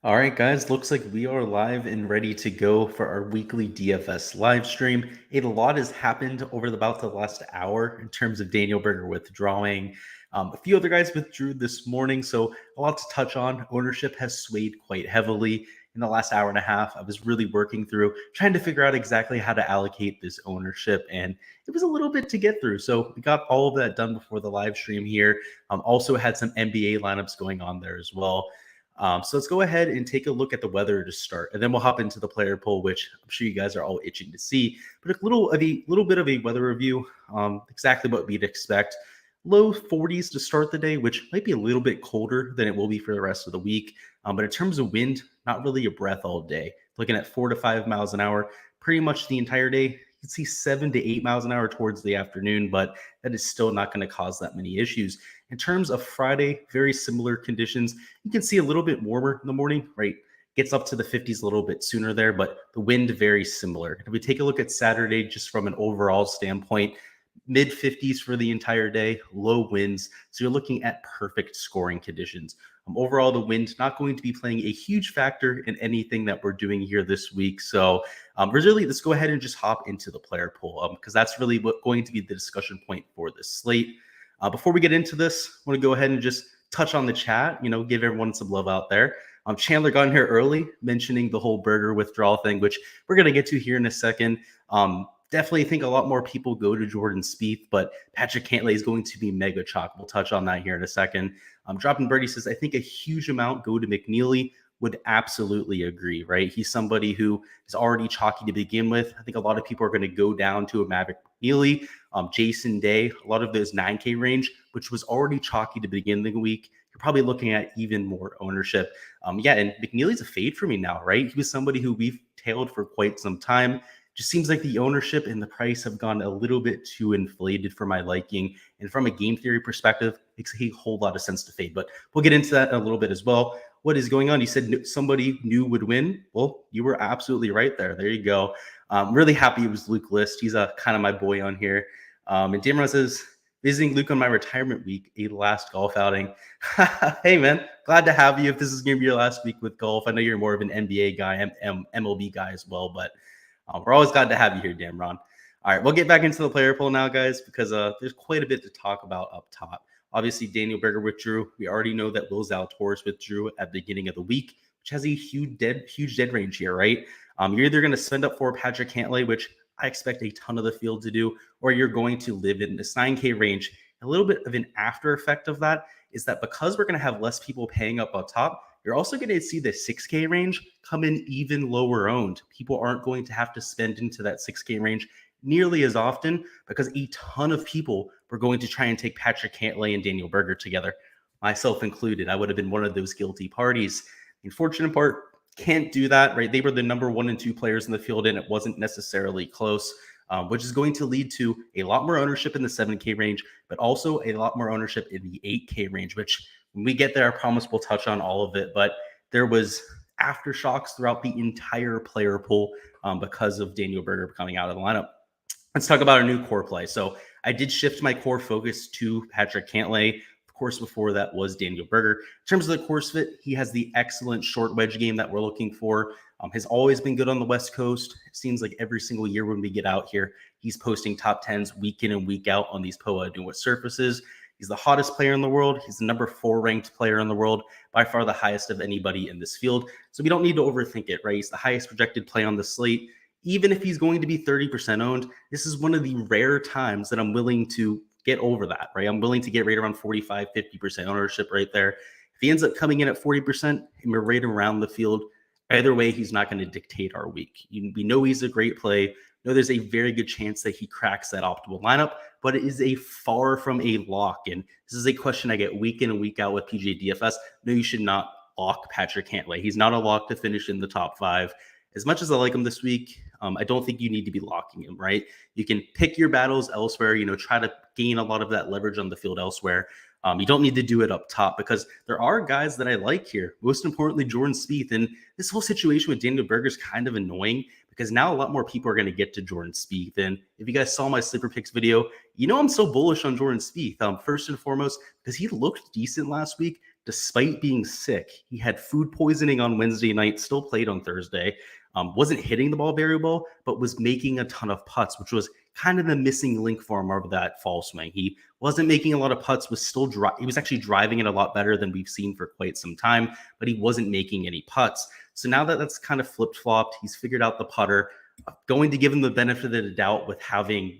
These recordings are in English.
All right, guys, looks like we are live and ready to go for our weekly DFS live stream. A lot has happened over about the last hour in terms of Daniel Berger withdrawing. A few other guys withdrew this morning, so a lot to touch on. Ownership has swayed quite heavily in the last hour and a half. I was really working through trying to figure out exactly how to allocate this ownership, and it was a little bit to get through. So we got all of that done before the live stream here. Also had some NBA lineups going on there as well. So let's go ahead and take a look at the weather to start, and then we'll hop into the player poll, which I'm sure you guys are all itching to see. But a little bit of a weather review, exactly what we'd expect. Low 40s to start the day, which might be a little bit colder than it will be for the rest of the week. But in terms of wind, not really a breath all day. Looking at 4 to 5 miles an hour, pretty much the entire day. You can see 7 to 8 miles an hour towards the afternoon, but that is still not going to cause that many issues. In terms of Friday, very similar conditions. You can see a little bit warmer in the morning, right? Gets up to the 50s a little bit sooner there, but the wind very similar. If we take a look at Saturday, just from an overall standpoint, mid 50s for the entire day, low winds. So you're looking at perfect scoring conditions. Overall, the wind not going to be playing a huge factor in anything that we're doing here this week. So really, let's go ahead and just hop into the player pool because that's really going to be the discussion point for this slate. Before we get into this, I want to go ahead and just touch on the chat, give everyone some love out there. Chandler got in here early mentioning the whole Berger withdrawal thing, which we're going to get to here in a second. Definitely think a lot more people go to Jordan Spieth, but Patrick Cantley is going to be mega chalk. We'll touch on that here in a second. Dropping Birdie says, I think a huge amount go to McNeely. Would absolutely agree, right? He's somebody who is already chalky to begin with. I think a lot of people are going to go down to a Maverick McNeely, Jason Day, a lot of those 9K range, which was already chalky to begin the week. You're probably looking at even more ownership. And McNeely's a fade for me now, right? He was somebody who we've tailed for quite some time. Just seems like the ownership and the price have gone a little bit too inflated for my liking. And from a game theory perspective, it makes a whole lot of sense to fade. But we'll get into that in a little bit as well. What is going on? You said somebody new would win. Well, you were absolutely right there. There you go. I'm really happy it was Luke List. He's kind of my boy on here. And Damien says, visiting Luke on my retirement week, a last golf outing. Hey, man, glad to have you. If this is going to be your last week with golf, I know you're more of an NBA guy, MLB guy as well, but we're always glad to have you here, Damron. All right, we'll get back into the player poll now, guys, because there's quite a bit to talk about up top. Obviously, Daniel Berger withdrew. We already know that Will Zalatoris withdrew at the beginning of the week, which has a huge dead range here, right? You're either going to spend up for Patrick Cantley, which I expect a ton of the field to do, or you're going to live in this 9K range. A little bit of an after effect of that is that because we're going to have less people paying up top, you're also going to see the 6K range come in even lower owned. People aren't going to have to spend into that 6K range nearly as often because a ton of people were going to try and take Patrick Cantley and Daniel Berger together, myself included. I would have been one of those guilty parties. The unfortunate part, can't do that, right? They were the number 1 and 2 players in the field, and it wasn't necessarily close, which is going to lead to a lot more ownership in the 7K range, but also a lot more ownership in the 8K range, which when we get there, I promise we'll touch on all of it. But there was aftershocks throughout the entire player pool because of Daniel Berger coming out of the lineup. Let's talk about a new core play. So I did shift my core focus to Patrick Cantley. Of course, before that was Daniel Berger. In terms of the course fit, he has the excellent short wedge game that we're looking for. Has always been good on the West Coast. It seems like every single year when we get out here, he's posting top 10s week in and week out on these POA Duet surfaces. He's the hottest player in the world. He's the number 4 ranked player in the world, by far the highest of anybody in this field. So we don't need to overthink it, right? He's the highest projected play on the slate. Even if he's going to be 30% owned, this is one of the rare times that I'm willing to get over that, right? I'm willing to get right around 45, 50% ownership right there. If he ends up coming in at 40% and we're right around the field, either way, he's not going to dictate our week. We know he's a great play. We know there's a very good chance that he cracks that optimal lineup, but it is a far from a lock. And this is a question I get week in and week out with PGA DFS. No, you should not lock Patrick Cantley. He's not a lock to finish in the top 5. As much as I like him this week, I don't think you need to be locking him, right? You can pick your battles elsewhere, try to gain a lot of that leverage on the field elsewhere. You don't need to do it up top because there are guys that I like here. Most importantly, Jordan Spieth. And this whole situation with Daniel Berger is kind of annoying because now a lot more people are going to get to Jordan Spieth. And if you guys saw my sleeper picks video, I'm so bullish on Jordan Spieth. First and foremost, because he looked decent last week. despite being sick. He had food poisoning on Wednesday night, still played on Thursday, wasn't hitting the ball very well, but was making a ton of putts, which was kind of the missing link for him of that fall swing. He wasn't making a lot of putts, he was actually driving it a lot better than we've seen for quite some time, but he wasn't making any putts. So now that that's kind of flip-flopped, he's figured out the putter. Going to give him the benefit of the doubt with having,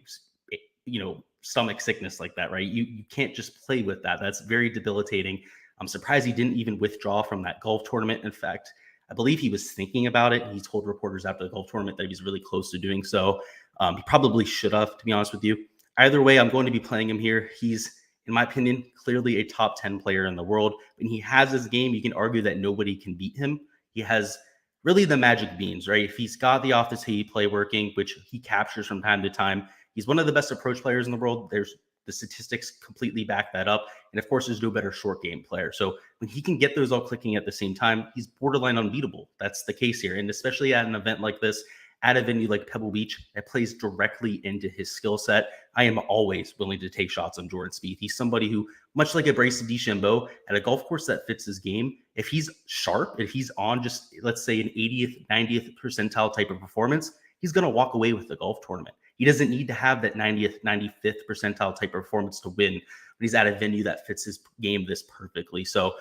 stomach sickness like that, right? You can't just play with that. That's very debilitating. I'm surprised he didn't even withdraw from that golf tournament. In fact, I believe he was thinking about it. He told reporters after the golf tournament that he was really close to doing so. He probably should have, to be honest with you. Either way, I'm going to be playing him here. He's, in my opinion, clearly a top 10 player in the world. When he has his game, you can argue that nobody can beat him. He has really the magic beans, right? If he's got the off the tee play working, which he captures from time to time, he's one of the best approach players in the world. There's the statistics completely back that up. And of course, there's no better short game player. So when he can get those all clicking at the same time, he's borderline unbeatable. That's the case here. And especially at an event like this, at a venue like Pebble Beach, that plays directly into his skill set. I am always willing to take shots on Jordan Spieth. He's somebody who, much like a Bryson DeChambeau, at a golf course that fits his game, if he's sharp, if he's on just, let's say, an 80th, 90th percentile type of performance, he's going to walk away with the golf tournament. He doesn't need to have that 90th, 95th percentile type of performance to win, but he's at a venue that fits his game this perfectly. So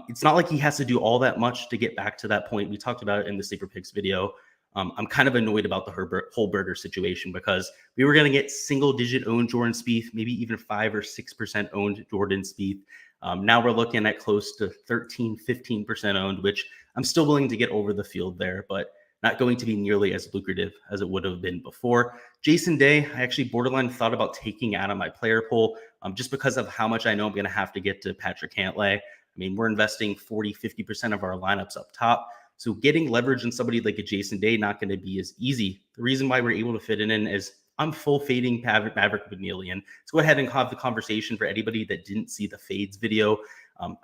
it's not like he has to do all that much to get back to that point. We talked about it in the Sleeper Picks video. I'm kind of annoyed about the Holberger situation because we were going to get single-digit owned Jordan Spieth, maybe even 5 or 6% owned Jordan Spieth. Now we're looking at close to 13, 15% owned, which I'm still willing to get over the field there, but not going to be nearly as lucrative as it would have been before. Jason Day, I actually borderline thought about taking out of my player pool just because of how much I know I'm going to have to get to Patrick Cantley. I mean, we're investing 40, 50% of our lineups up top. So getting leverage in somebody like a Jason Day, not going to be as easy. The reason why we're able to fit it in is I'm full fading Maverick McNeely. And let's go ahead and have the conversation for anybody that didn't see the fades video.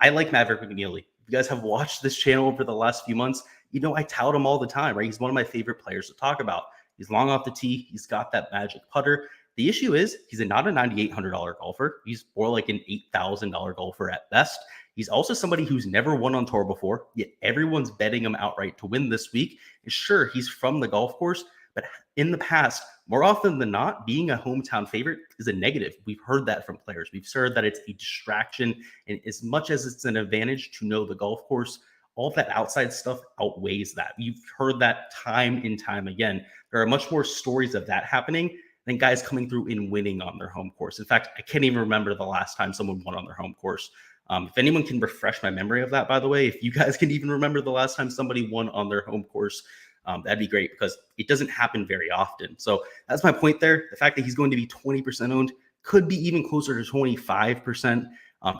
I like Maverick McNeely. If you guys have watched this channel over the last few months, I tout him all the time, right? He's one of my favorite players to talk about. He's long off the tee. He's got that magic putter. The issue is he's not a $9,800 golfer. He's more like an $8,000 golfer at best. He's also somebody who's never won on tour before, yet everyone's betting him outright to win this week. And sure, he's from the golf course, but in the past, more often than not, being a hometown favorite is a negative. We've heard that from players. We've heard that it's a distraction. And as much as it's an advantage to know the golf course, all of that outside stuff outweighs that. You've heard that time and time again. There are much more stories of that happening than guys coming through and winning on their home course. In fact, I can't even remember the last time someone won on their home course. If anyone can refresh my memory of that, by the way, if you guys can even remember the last time somebody won on their home course, that'd be great because it doesn't happen very often. So that's my point there. The fact that he's going to be 20% owned could be even closer to 25%.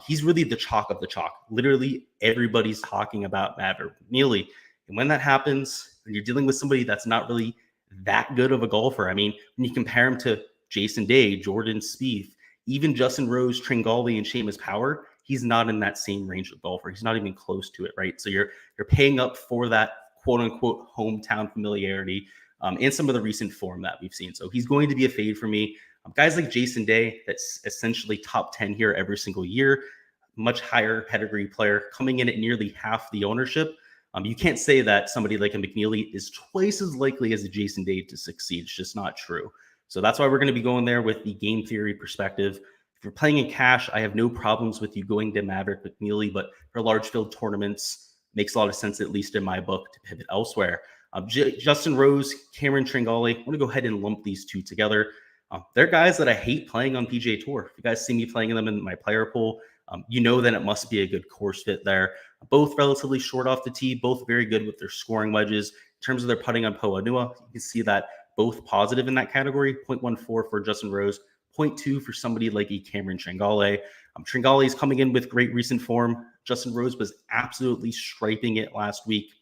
He's really the chalk of the chalk. Literally everybody's talking about Maverick McNeely. And when that happens, when you're dealing with somebody that's not really that good of a golfer, I mean, when you compare him to Jason Day, Jordan Spieth, even Justin Rose, Tringali, and Seamus Power, he's not in that same range of golfer. He's not even close to it, right? So you're paying up for that quote-unquote hometown familiarity and some of the recent form that we've seen. So he's going to be a fade for me. Guys like Jason Day, that's essentially top 10 here every single year, much higher pedigree player coming in at nearly half the ownership. You can't say that somebody like a McNeely is twice as likely as a Jason Day to succeed. It's just not true. So that's why we're going to be going there with the game theory perspective. If you're playing in cash, I have no problems with you going to Maverick McNeely, but for large field tournaments, makes a lot of sense, at least in my book, to pivot elsewhere. Justin Rose, Cameron Tringali, I want to go ahead and lump these two together. They're guys that I hate playing on PGA Tour. If you guys see me playing them in my player pool, you know that it must be a good course fit there. Both relatively short off the tee, both very good with their scoring wedges. In terms of their putting on Poa-Nua, you can see that both positive in that category. 0.14 for Justin Rose, 0.2 for somebody like a Cameron Tringali. Tringali is coming in with great recent form. Justin Rose was absolutely striping it last week.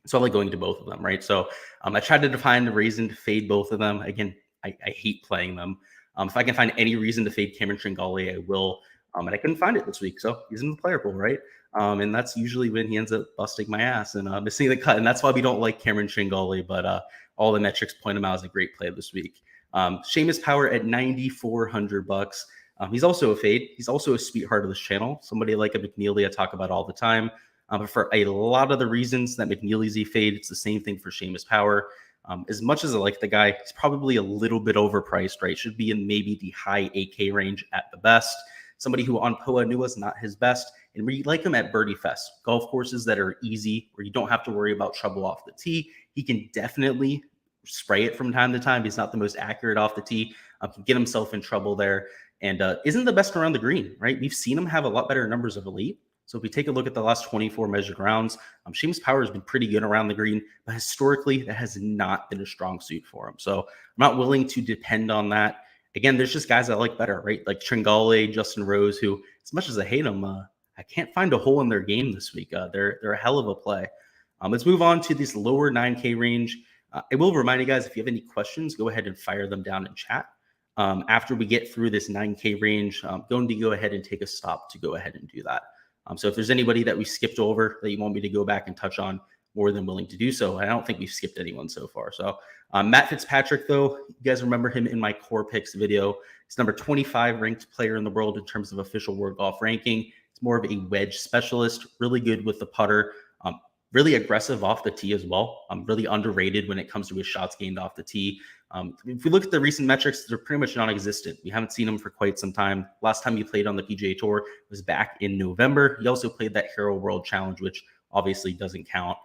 So I like going to both of them, right? So I tried to define the reason to fade both of them. Again, I hate playing them. If I can find any reason to fade Cameron Tringali, I will. And I couldn't find it this week. So he's in the player pool, right? And that's usually when he ends up busting my ass and missing the cut. And that's why we don't like Cameron Tringali, but all the metrics point him out as a great play this week. Seamus Power at $9,400. He's also a fade. He's also a sweetheart of this channel. Somebody like a McNeely I talk about all the time. But for a lot of the reasons that McNeely's a fade, it's the same thing for Seamus Power. As much as I like the guy, he's probably a little bit overpriced, right? Should be in maybe the high 8K range at the best. Somebody who on Poa Nua is not his best. And we like him at Birdie Fest, golf courses that are easy, where you don't have to worry about trouble off the tee. He can definitely spray it from time to time. He's not the most accurate off the tee. Can get himself in trouble there. And isn't the best around the green, right? We've seen him have a lot better numbers of elite. So if we take a look at the last 24 measured rounds, Seamus Power has been pretty good around the green, but historically that has not been a strong suit for him. So I'm not willing to depend on that. Again, there's just guys I like better, right? Like Tringale, Justin Rose, who, as much as I hate them, I can't find a hole in their game this week. They're a hell of a play. Let's move on to this lower 9K range. I will remind you guys, if you have any questions, go ahead and fire them down in chat. After we get through this 9K range, I'm going to go ahead and take a stop to go ahead and do that. So if there's anybody that we skipped over that you want me to go back and touch on, more than willing to do so. I don't think we've skipped anyone so far. So Matt Fitzpatrick, though, you guys remember him in my core picks video. He's number 25 ranked player in the world in terms of official World Golf ranking. He's more of a wedge specialist, really good with the putter, really aggressive off the tee as well. Really underrated when it comes to his shots gained off the tee. If we look at the recent metrics, they're pretty much non-existent. We haven't seen him for quite some time. Last time he played on the PGA Tour was back in November. He also played that Hero World Challenge, which obviously doesn't count,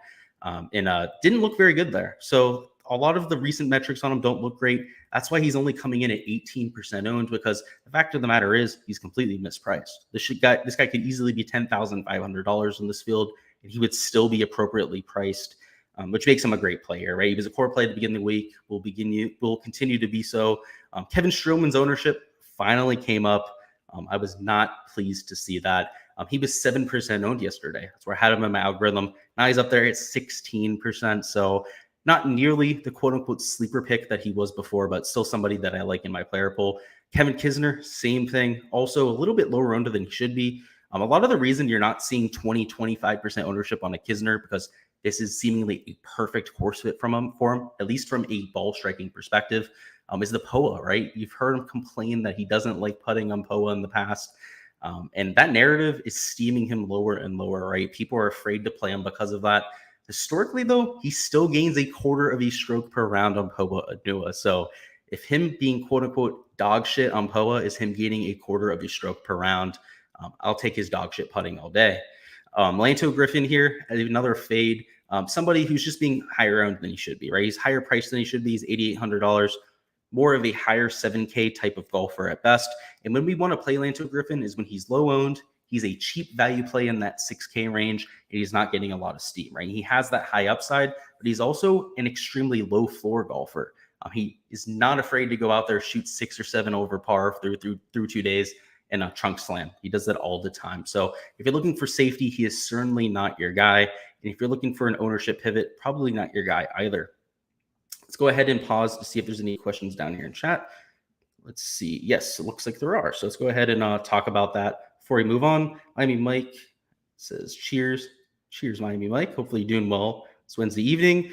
and didn't look very good there. So a lot of the recent metrics on him don't look great. That's why he's only coming in at 18% owned, because the fact of the matter is he's completely mispriced. This guy could easily be $10,500 in this field, and he would still be appropriately priced, which makes him a great player, right? He was a core play at the beginning of the week. Will continue to be so. Kevin Stroman's ownership finally came up. I was not pleased to see that. He was 7% owned yesterday. That's where I had him in my algorithm. Now he's up there at 16%. So not nearly the quote unquote sleeper pick that he was before, but still somebody that I like in my player pool. Kevin Kisner, same thing. Also a little bit lower owned than he should be. A lot of the reason you're not seeing 20-25% ownership on a Kisner, because this is seemingly a perfect course fit for him, at least from a ball striking perspective, is the POA, right? You've heard him complain that he doesn't like putting on POA in the past. And that narrative is steaming him lower and lower, right? People are afraid to play him because of that. Historically, though, he still gains a quarter of a stroke per round on Poa Nua. So if him being quote unquote dog shit on Poa is him gaining a quarter of a stroke per round, I'll take his dog shit putting all day. Lanto Griffin here, another fade. Somebody who's just being higher owned than he should be, right? He's higher priced than he should be. He's $8,800. More of a higher 7K type of golfer at best. And when we want to play Lanto Griffin is when he's low owned. He's a cheap value play in that 6K range, and he's not getting a lot of steam, right? He has that high upside, but he's also an extremely low floor golfer. He is not afraid to go out there, shoot 6 or 7 over par through 2 days and a trunk slam. He does that all the time. So if you're looking for safety, he is certainly not your guy. And if you're looking for an ownership pivot, probably not your guy either. Let's go ahead and pause to see if there's any questions down here in chat. Let's see. Yes, it looks like there are. So let's go ahead and talk about that before we move on. Miami Mike says, cheers. Cheers, Miami Mike. Hopefully you're doing well. It's Wednesday evening.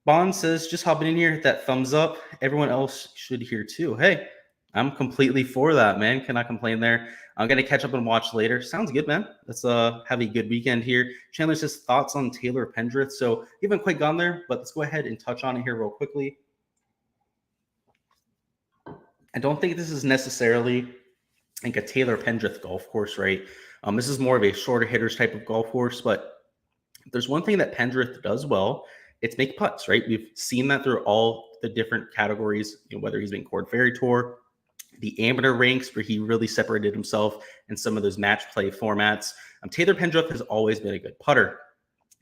Bond says, just hopping in here, hit that thumbs up. Everyone else should hear too. Hey, I'm completely for that, man. Cannot complain there. I'm going to catch up and watch later. Sounds good, man. Let's have a good weekend here. Chandler says, thoughts on Taylor Pendrith. So we haven't quite gone there, but let's go ahead and touch on it here real quickly. I don't think this is necessarily like a Taylor Pendrith golf course, right? This is more of a shorter hitters type of golf course, but there's one thing that Pendrith does well. It's make putts, right? We've seen that through all the different categories, whether he's been Corn Ferry Tour, the amateur ranks where he really separated himself in some of those match play formats. Taylor Pendrith has always been a good putter.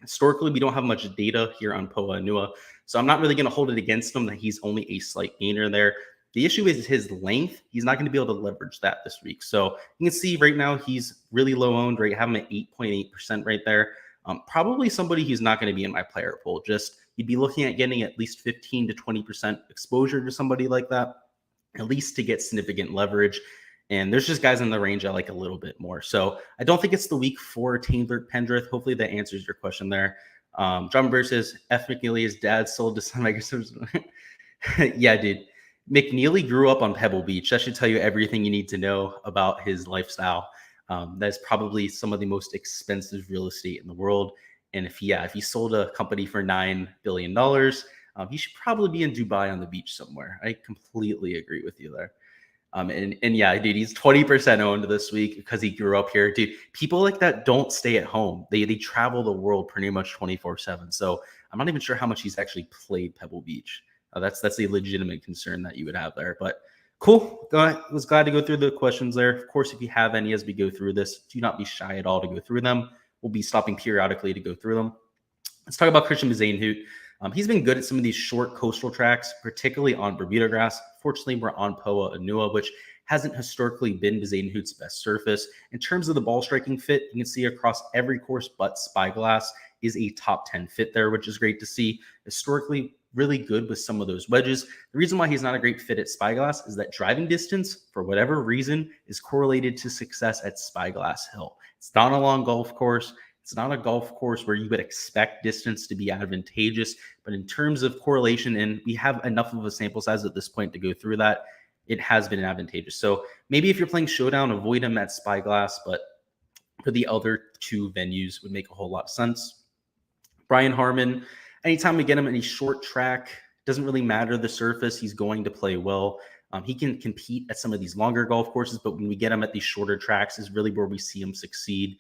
Historically, we don't have much data here on Poa Nua, so I'm not really going to hold it against him that he's only a slight gainer there. The issue is his length. He's not going to be able to leverage that this week. So you can see right now he's really low owned, right? Have him at 8.8% right there. Probably somebody who's not going to be in my player pool. Just you'd be looking at getting at least 15 to 20% exposure to somebody like that, at least to get significant leverage. And there's just guys in the range I like a little bit more. So I don't think it's the week for Taylor Pendrith. Hopefully that answers your question there. John Burr says, F. McNeely, his dad sold to some Microsoft. Yeah, dude. McNeely grew up on Pebble Beach. That should tell you everything you need to know about his lifestyle. That's probably some of the most expensive real estate in the world. And if he sold a company for $9 billion, he should probably be in Dubai on the beach somewhere. I completely agree with you there. And yeah, dude, he's 20% owned this week because he grew up here. Dude, people like that don't stay at home. They travel the world pretty much 24/7. So I'm not even sure how much he's actually played Pebble Beach. That's a legitimate concern that you would have there. But cool. Was glad to go through the questions there. Of course, if you have any as we go through this, do not be shy at all to go through them. We'll be stopping periodically to go through them. Let's talk about Christian Mosain. He's been good at some of these short coastal tracks, particularly on Bermuda grass. Fortunately, we're on Poa Anua, which hasn't historically been Mosain's best surface. In terms of the ball striking fit, you can see across every course but Spyglass is a top 10 fit there, which is great to see. Historically, really good with some of those wedges. The reason why he's not a great fit at Spyglass is that driving distance, for whatever reason, is correlated to success at Spyglass Hill. It's not a long golf course. It's not a golf course where you would expect distance to be advantageous, but in terms of correlation, and we have enough of a sample size at this point to go through that, it has been advantageous. So maybe if you're playing Showdown, avoid him at Spyglass, but for the other two venues would make a whole lot of sense. Brian Harmon, anytime we get him any short track, doesn't really matter the surface, he's going to play well. He can compete at some of these longer golf courses, but when we get him at these shorter tracks is really where we see him succeed.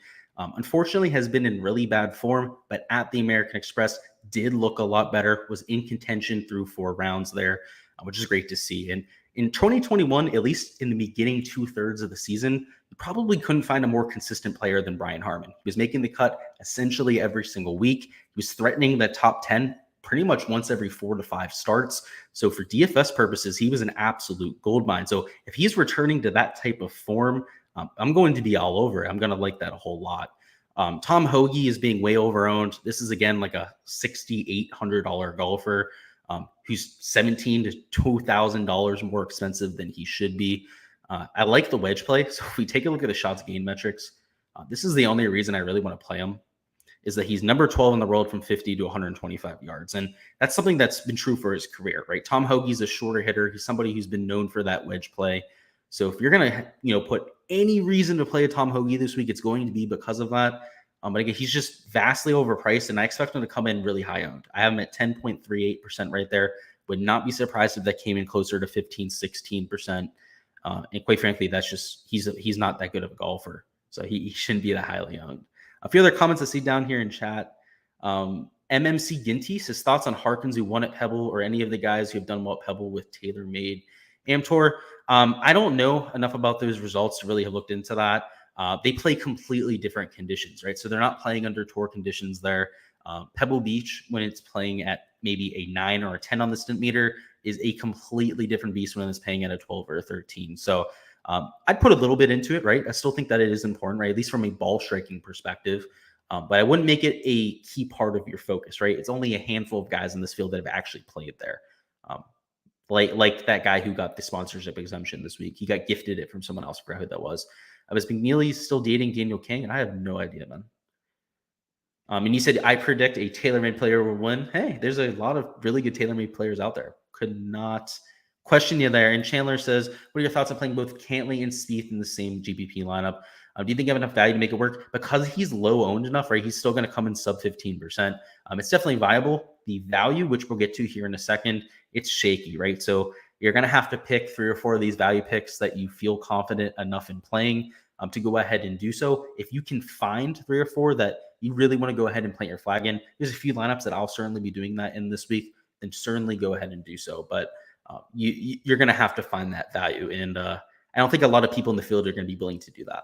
Unfortunately, has been in really bad form, but at the American Express did look a lot better, was in contention through 4 rounds there, which is great to see. And in 2021, at least in the beginning 2/3 of the season, you probably couldn't find a more consistent player than Brian Harmon. He was making the cut essentially every single week. He was threatening the top 10 pretty much once every 4 to 5 starts. So for DFS purposes, he was an absolute goldmine. So if he's returning to that type of form, I'm going to be all over it. I'm going to like that a whole lot. Tom Hoagy is being way overowned. This is, again, like a $6,800 golfer who's $1,700 to $2,000 more expensive than he should be. I like the wedge play. So if we take a look at the shots gained metrics, this is the only reason I really want to play him, is that he's number 12 in the world from 50 to 125 yards. And that's something that's been true for his career, right? Tom Hoagy's a shorter hitter. He's somebody who's been known for that wedge play. So if you're going to, put any reason to play a Tom Hoagy this week, it's going to be because of that. But again, he's just vastly overpriced, and I expect him to come in really high owned. I have him at 10.38% right there. Would not be surprised if that came in closer to 15, 16%. And quite frankly, that's just, he's not that good of a golfer. So he shouldn't be that highly owned. A few other comments I see down here in chat. MMC Ginty says thoughts on Harkins who won at Pebble, or any of the guys who have done well at Pebble with TaylorMade Am Tour. I don't know enough about those results to really have looked into that. They play completely different conditions, right? So they're not playing under tour conditions there. Pebble Beach, when it's playing at maybe a 9 or a 10 on the stint meter, is a completely different beast when it's paying at a 12 or a 13. So I'd put a little bit into it, right? I still think that it is important, right? At least from a ball striking perspective. But I wouldn't make it a key part of your focus, right? It's only a handful of guys in this field that have actually played there. Like that guy who got the sponsorship exemption this week. He got gifted it from someone else. I forgot who that was. Was McNeely still dating Daniel King? And I have no idea, man. And you said, I predict a TaylorMade player will win. Hey, there's a lot of really good TaylorMade players out there. Could not question you there. And Chandler says, what are your thoughts on playing both Cantley and Spieth in the same GPP lineup? Do you think you have enough value to make it work? Because he's low owned enough, right? He's still going to come in sub 15%. It's definitely viable. The value, which we'll get to here in a second, it's shaky, right? So you're going to have to pick 3 or 4 of these value picks that you feel confident enough in playing to go ahead and do so. If you can find 3 or 4 that you really want to go ahead and plant your flag in, there's a few lineups that I'll certainly be doing that in this week, then certainly go ahead and do so. But you're going to have to find that value. And I don't think a lot of people in the field are going to be willing to do that.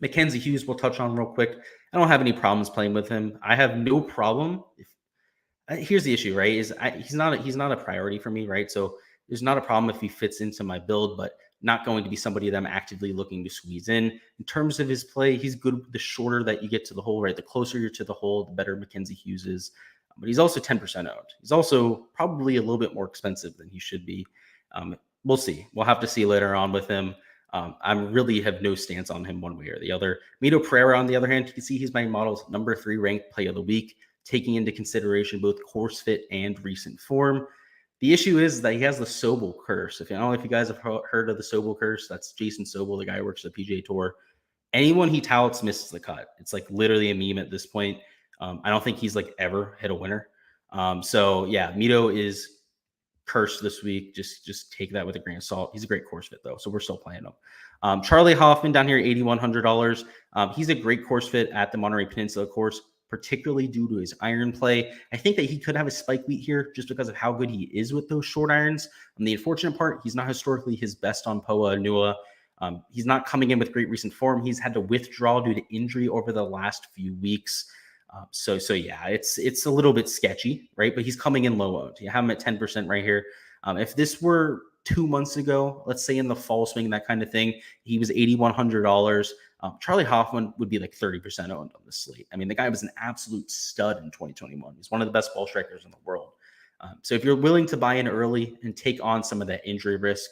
Mckenzie Hughes, we'll touch on real quick. I don't have any problems playing with him. I have no problem. Here's the issue, right? He's not a priority for me, right? So there's not a problem if he fits into my build, but not going to be somebody that I'm actively looking to squeeze in. In terms of his play, he's good the shorter that you get to the hole, right? The closer you're to the hole, the better Mckenzie Hughes is. But he's also 10% owned. He's also probably a little bit more expensive than he should be. We'll see. We'll have to see later on with him. I really have no stance on him one way or the other. Mito Pereira, on the other hand, you can see he's my model's number 3 ranked play of the week, taking into consideration both course fit and recent form. The issue is that he has the Sobel curse. If I don't know if you guys have heard of the Sobel curse, that's Jason Sobel, the guy who works at the PGA Tour. Anyone he touts misses the cut. It's like literally a meme at this point. I don't think he's like ever hit a winner. So yeah, Mito is cursed this week. Just take that with a grain of salt. He's a great course fit though, so we're still playing him. Charlie Hoffman down here, $8,100. He's a great course fit at the Monterey Peninsula course, particularly due to his iron play. I think that he could have a spike week here just because of how good he is with those short irons. And the unfortunate part, he's not historically his best on POA Nua. He's not coming in with great recent form. He's had to withdraw due to injury over the last few weeks. So yeah, it's a little bit sketchy, right? But he's coming in low owned. You have him at 10% right here. If this were 2 months ago, let's say in the fall swing, that kind of thing, he was $8,100. Charlie Hoffman would be like 30% owned on the slate. I mean, the guy was an absolute stud in 2021. He's one of the best ball strikers in the world. So if you're willing to buy in early and take on some of that injury risk,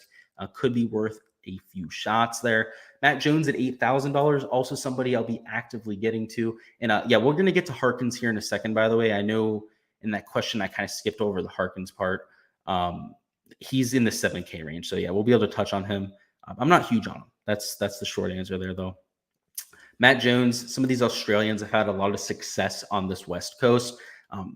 could be worth a few shots there. Matt Jones at $8,000, also somebody I'll be actively getting to. And yeah, we're going to get to Harkins here in a second, by the way. I know in that question, I kind of skipped over the Harkins part. He's in the 7K range. So yeah, we'll be able to touch on him. I'm not huge on him. That's the short answer there, though. Matt Jones, some of these Australians have had a lot of success on this West Coast.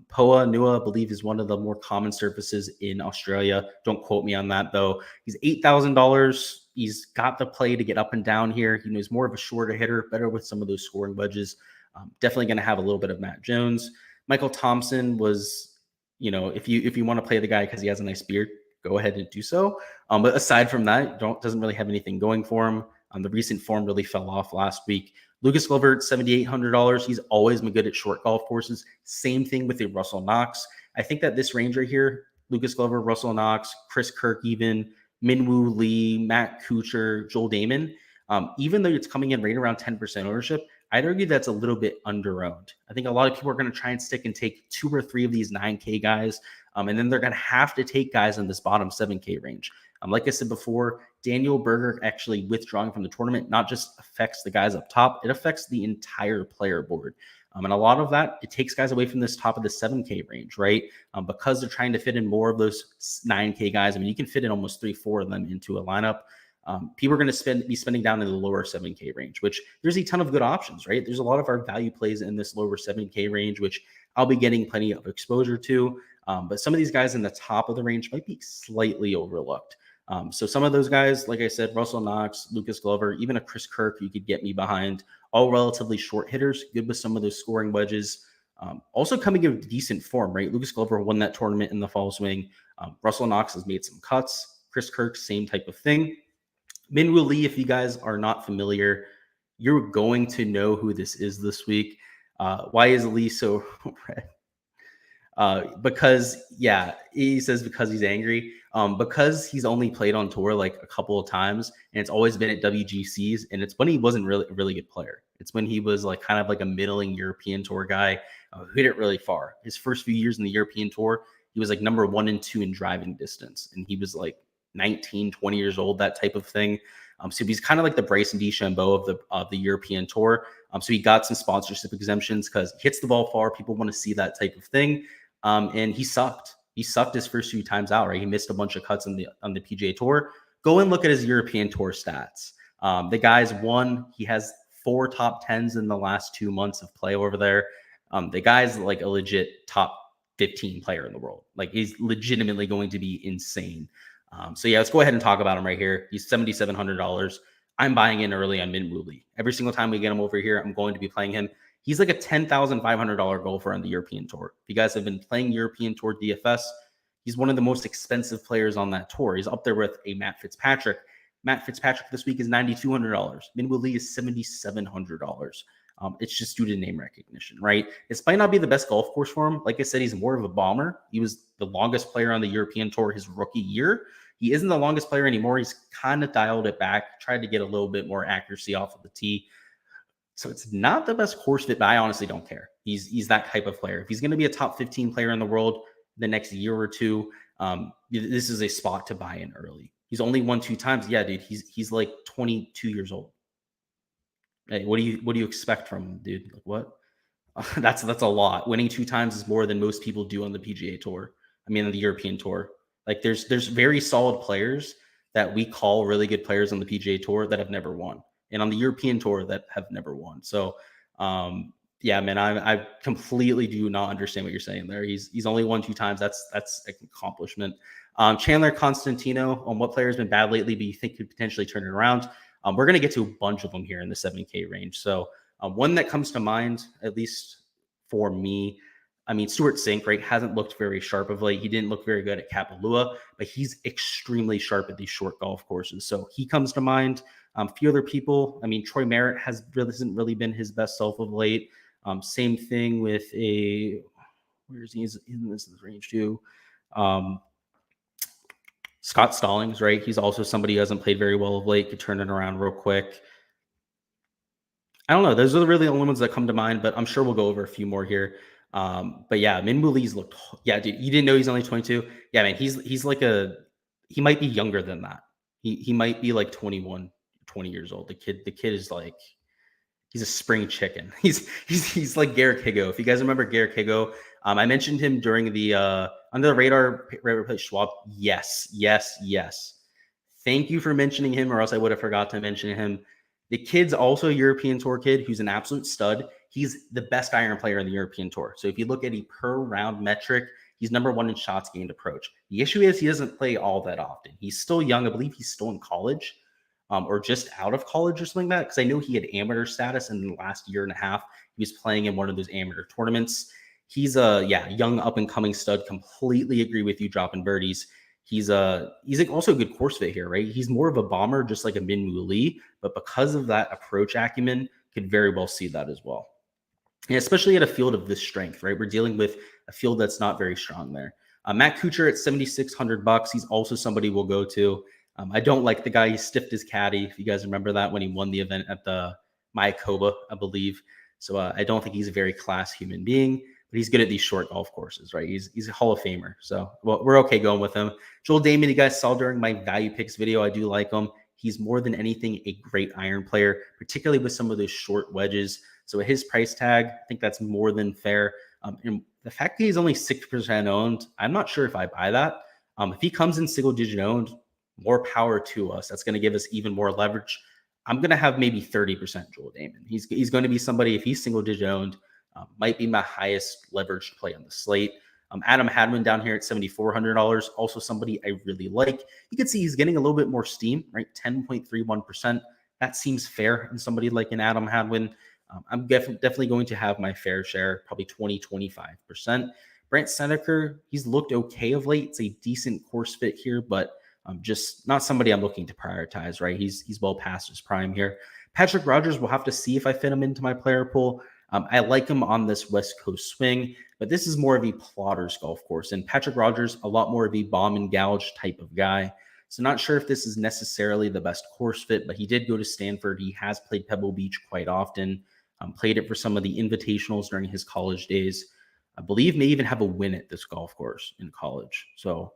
POA Nua, I believe, is one of the more common surfaces in Australia. Don't quote me on that, though. He's $8,000. He's got the play to get up and down here. He knows more of a shorter hitter, better with some of those scoring wedges. Definitely going to have a little bit of Matt Jones. Michael Thompson was, if you want to play the guy because he has a nice beard, go ahead and do so. But aside from that, doesn't really have anything going for him. The recent form really fell off last week. Lucas Glover at $7,800. He's always been good at short golf courses. Same thing with the Russell Knox. I think that this range right here, Lucas Glover, Russell Knox, Chris Kirk even, Minbu Lee, Matt Kucher, Joel Damien, even though it's coming in right around 10% ownership, I'd argue that's a little bit underowned. I think a lot of people are going to try and stick and take 2 or 3 of these 9K guys, and then they're going to have to take guys in this bottom 7K range. Like I said before, Daniel Berger actually withdrawing from the tournament not just affects the guys up top, it affects the entire player board. And a lot of that, it takes guys away from this top of the 7K range, right? Because they're trying to fit in more of those 9K guys. I mean, you can fit in almost 3-4 of them into a lineup. People are going to be spending down in the lower 7K range, which there's a ton of good options, right? There's a lot of our value plays in this lower 7K range, which I'll be getting plenty of exposure to. But some of these guys in the top of the range might be slightly overlooked. So some of those guys, like I said, Russell Knox, Lucas Glover, even a Chris Kirk, you could get me behind, all relatively short hitters, good with some of those scoring wedges. Also coming in decent form, right? Lucas Glover won that tournament in the fall swing. Russell Knox has made some cuts. Chris Kirk, same type of thing. Minbu Lee, if you guys are not familiar, you're going to know who this is this week. Why is Lee so red? Because he says because he's angry. Because he's only played on tour like a couple of times, and it's always been at WGCs, and it's when he wasn't really a really good player. It's when he was like kind of like a middling European Tour guy who hit it really far. His first few years in the European Tour, he was like number 1 and 2 in driving distance, and he was like 19, 20 years old, that type of thing. So he's kind of like the Bryson DeChambeau of the European Tour. So he got some sponsorship exemptions because he hits the ball far. People want to see that type of thing. And he sucked. He sucked his first few times out, right? He missed a bunch of cuts on the PGA Tour. Go and look at his European Tour stats. The guy's won. He has 4 top 10s in the last 2 months of play over there. The guy's like a legit top 15 player in the world. Like he's legitimately going to be insane. So yeah, let's go ahead and talk about him right here. He's $7,700. I'm buying in early on Minbu Lee. Every single time we get him over here, I'm going to be playing him. He's like a $10,500 golfer on the European Tour. If you guys have been playing European Tour DFS, he's one of the most expensive players on that tour. He's up there with a Matt Fitzpatrick. Matt Fitzpatrick this week is $9,200. Minbu Lee is $7,700. It's just due to name recognition, right? This might not be the best golf course for him. Like I said, he's more of a bomber. He was the longest player on the European Tour his rookie year. He isn't the longest player anymore. He's kind of dialed it back, tried to get a little bit more accuracy off of the tee. So it's not the best course fit, but I honestly don't care. He's that type of player. If he's going to be a top 15 player in the world the next year or two, this is a spot to buy in early. He's only won 2 times. Yeah, dude, he's like 22 years old. Hey, what do you expect from him, dude? Like what? That's a lot. Winning 2 times is more than most people do on the PGA Tour. I mean, on the European Tour. Like there's very solid players that we call really good players on the PGA Tour that have never won, and on the European Tour that have never won. So yeah, man, I completely do not understand what you're saying there. He's only won 2 times. That's an accomplishment. Chandler Constantino, on what player has been bad lately, but you think could potentially turn it around. We're going to get to a bunch of them here in the 7K range. So one that comes to mind, at least for me, I mean, Stuart Sink, right, hasn't looked very sharp of late. He didn't look very good at Kapalua, but he's extremely sharp at these short golf courses. So he comes to mind. A few other people, I mean, Troy Merritt hasn't really been his best self of late. Same thing with where's he? He's in this range too. Scott Stallings, right? He's also somebody who hasn't played very well of late, could turn it around real quick. I don't know. Those are really the only ones that come to mind, but I'm sure we'll go over a few more here. But yeah, Minbu Lee's looked. Yeah, dude, you didn't know he's only 22. Yeah, man, he's like he might be younger than that. He might be like 21, 20 years old. The kid is like, he's a spring chicken. He's like Garrick Higo. If you guys remember Garrick Higo, I mentioned him during the under the radar play Schwab. Yes. Thank you for mentioning him, or else I would have forgot to mention him. The kid's also a European Tour kid who's an absolute stud. He's the best iron player in the European Tour. So if you look at a per round metric, he's number 1 in shots gained approach. The issue is he doesn't play all that often. He's still young. I believe he's still in college. Or just out of college or something like that. Because I know he had amateur status in the last year and a half. He was playing in one of those amateur tournaments. He's a young up and coming stud. Completely agree with you dropping birdies. He's also a good course fit here, right? He's more of a bomber, just like a Minbu Lee, but because of that approach acumen, could very well see that as well. And especially at a field of this strength, right? We're dealing with a field that's not very strong there. Matt Kucher at $7,600. He's also somebody we'll go to. I don't like the guy. He stiffed his caddy. If you guys remember that when he won the event at the Mayakoba, I believe. So I don't think he's a very class human being, but he's good at these short golf courses, right? He's a Hall of Famer. So we're okay going with him. Joel Damien, you guys saw during my value picks video. I do like him. He's more than anything a great iron player, particularly with some of those short wedges. So at his price tag, I think that's more than fair. And the fact that he's only 6% owned, I'm not sure if I buy that. If he comes in single digit owned, more power to us. That's going to give us even more leverage. I'm going to have maybe 30% Joel Damien. He's going to be somebody, if he's single digit owned, might be my highest leveraged play on the slate. Adam Hadwin down here at $7,400, also somebody I really like. You can see he's getting a little bit more steam, right? 10.31%. That seems fair in somebody like an Adam Hadwin. I'm definitely going to have my fair share, probably 20-25%. Brent Snedeker, he's looked okay of late. It's a decent course fit here, but just not somebody I'm looking to prioritize, right? He's well past his prime here. Patrick Rogers, we'll have to see if I fit him into my player pool. I like him on this West Coast swing, but this is more of a plotter's golf course. And Patrick Rogers, a lot more of a bomb and gouge type of guy. So not sure if this is necessarily the best course fit, but he did go to Stanford. He has played Pebble Beach quite often, played it for some of the invitationals during his college days. I believe may even have a win at this golf course in college. So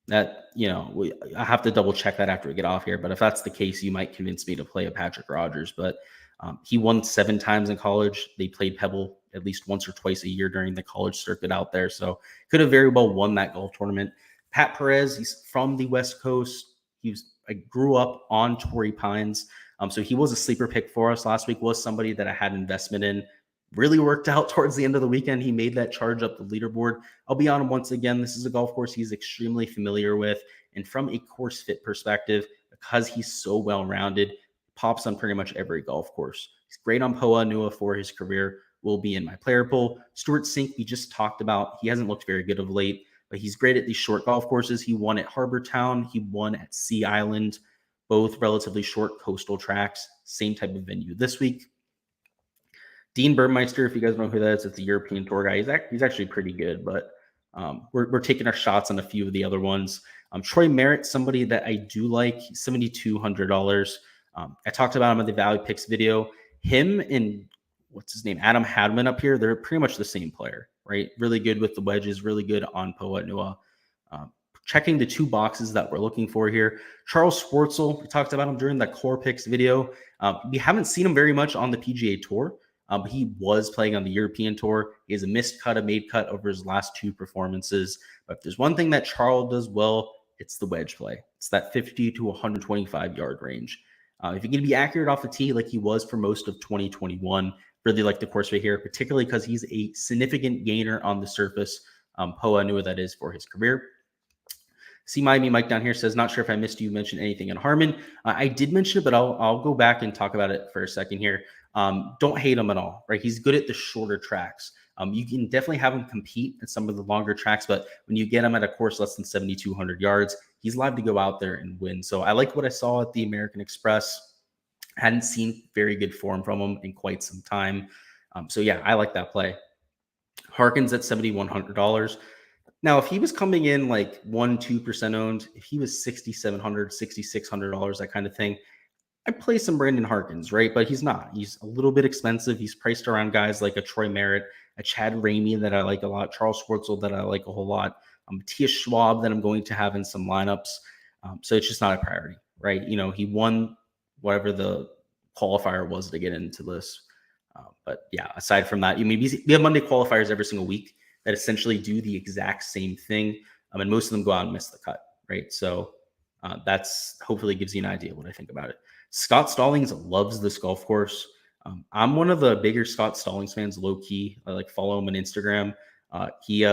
that, I have to double check that after we get off here. But if that's the case, you might convince me to play a Patrick Rogers. But he won 7 times in college. They played Pebble at least once or twice a year during the college circuit out there. So could have very well won that golf tournament. Pat Perez, he's from the West Coast. I grew up on Torrey Pines. So he was a sleeper pick for us last week, was somebody that I had investment in. Really worked out towards the end of the weekend. He made that charge up the leaderboard. I'll be on him once again. This is a golf course he's extremely familiar with. And from a course fit perspective, because he's so well-rounded, pops on pretty much every golf course. He's great on Poa Nua for his career. Will be in my player pool. Stuart Sink, we just talked about. He hasn't looked very good of late, but he's great at these short golf courses. He won at Harbor Town. He won at Sea Island, both relatively short coastal tracks. Same type of venue this week. Dean Burmeister, if you guys know who that is, it's a European Tour guy. He's actually pretty good, but we're taking our shots on a few of the other ones. Troy Merritt, somebody that I do like, $7,200. I talked about him in the value picks video. Him and what's his name, Adam Hadwin up here, they're pretty much the same player, right? Really good with the wedges, really good on Poa Nua. Checking the 2 boxes that we're looking for here. Charles Schwartzel, we talked about him during that core picks video. We haven't seen him very much on the PGA Tour. But he was playing on the European Tour. He has a missed cut, a made cut over his last 2 performances. But if there's one thing that Charles does well, it's the wedge play. It's that 50 to 125 yard range. If you can be accurate off the tee like he was for most of 2021, really like the course right here, particularly because he's a significant gainer on the surface. Poa Nua, that is, for his career. See Miami Mike down here says, not sure if I missed you mention anything in Harmon. I did mention it, but I'll go back and talk about it for a second here. Don't hate him at all, right? He's good at the shorter tracks. You can definitely have him compete at some of the longer tracks, but when you get him at a course less than 7,200 yards, he's live to go out there and win. So I like what I saw at the American Express. Hadn't seen very good form from him in quite some time. So yeah, I like that play. Harkins at $7,100. Now, if he was coming in like 1-2% owned, if he was $6,700, $6,600, that kind of thing, I'd play some Brandon Harkins, right? But he's not. He's a little bit expensive. He's priced around guys like a Troy Merritt, a Chad Ramey that I like a lot, Charles Schwartzel that I like a whole lot, Matthias Schwab that I'm going to have in some lineups. So it's just not a priority, right? You know, he won whatever the qualifier was to get into this. But yeah, aside from that, we have Monday qualifiers every single week that essentially do the exact same thing. And most of them go out and miss the cut, right? So that's hopefully gives you an idea what I think about it. Scott Stallings loves this golf course. I'm one of the bigger Scott Stallings fans, low key. I like follow him on Instagram. He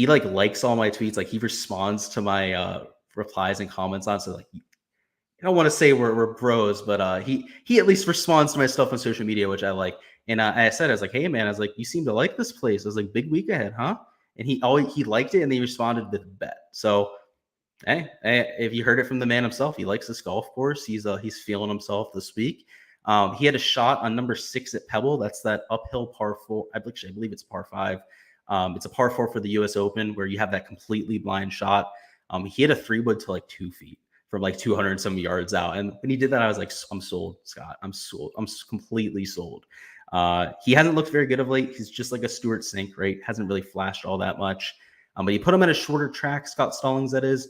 like likes all my tweets. Like he responds to my replies and comments on. So like, I don't want to say we're bros, but he at least responds to my stuff on social media, which I like. And I was like, hey man, I was like, you seem to like this place. I was like, big week ahead, huh? And he liked it, and he responded with a bet. So hey, if you heard it from the man himself, he likes this golf course. He's feeling himself this week. He had a shot on number 6 at Pebble. That's that uphill par 4. I believe it's par 5. It's a par 4 for the U.S. Open where you have that completely blind shot. He had a 3-wood to like 2 feet from like 200 and some yards out. And when he did that, I was like, I'm sold, Scott. I'm sold. I'm completely sold. He hasn't looked very good of late. He's just like a Stuart Sink, right? Hasn't really flashed all that much. But you put him at a shorter track, Scott Stallings, that is.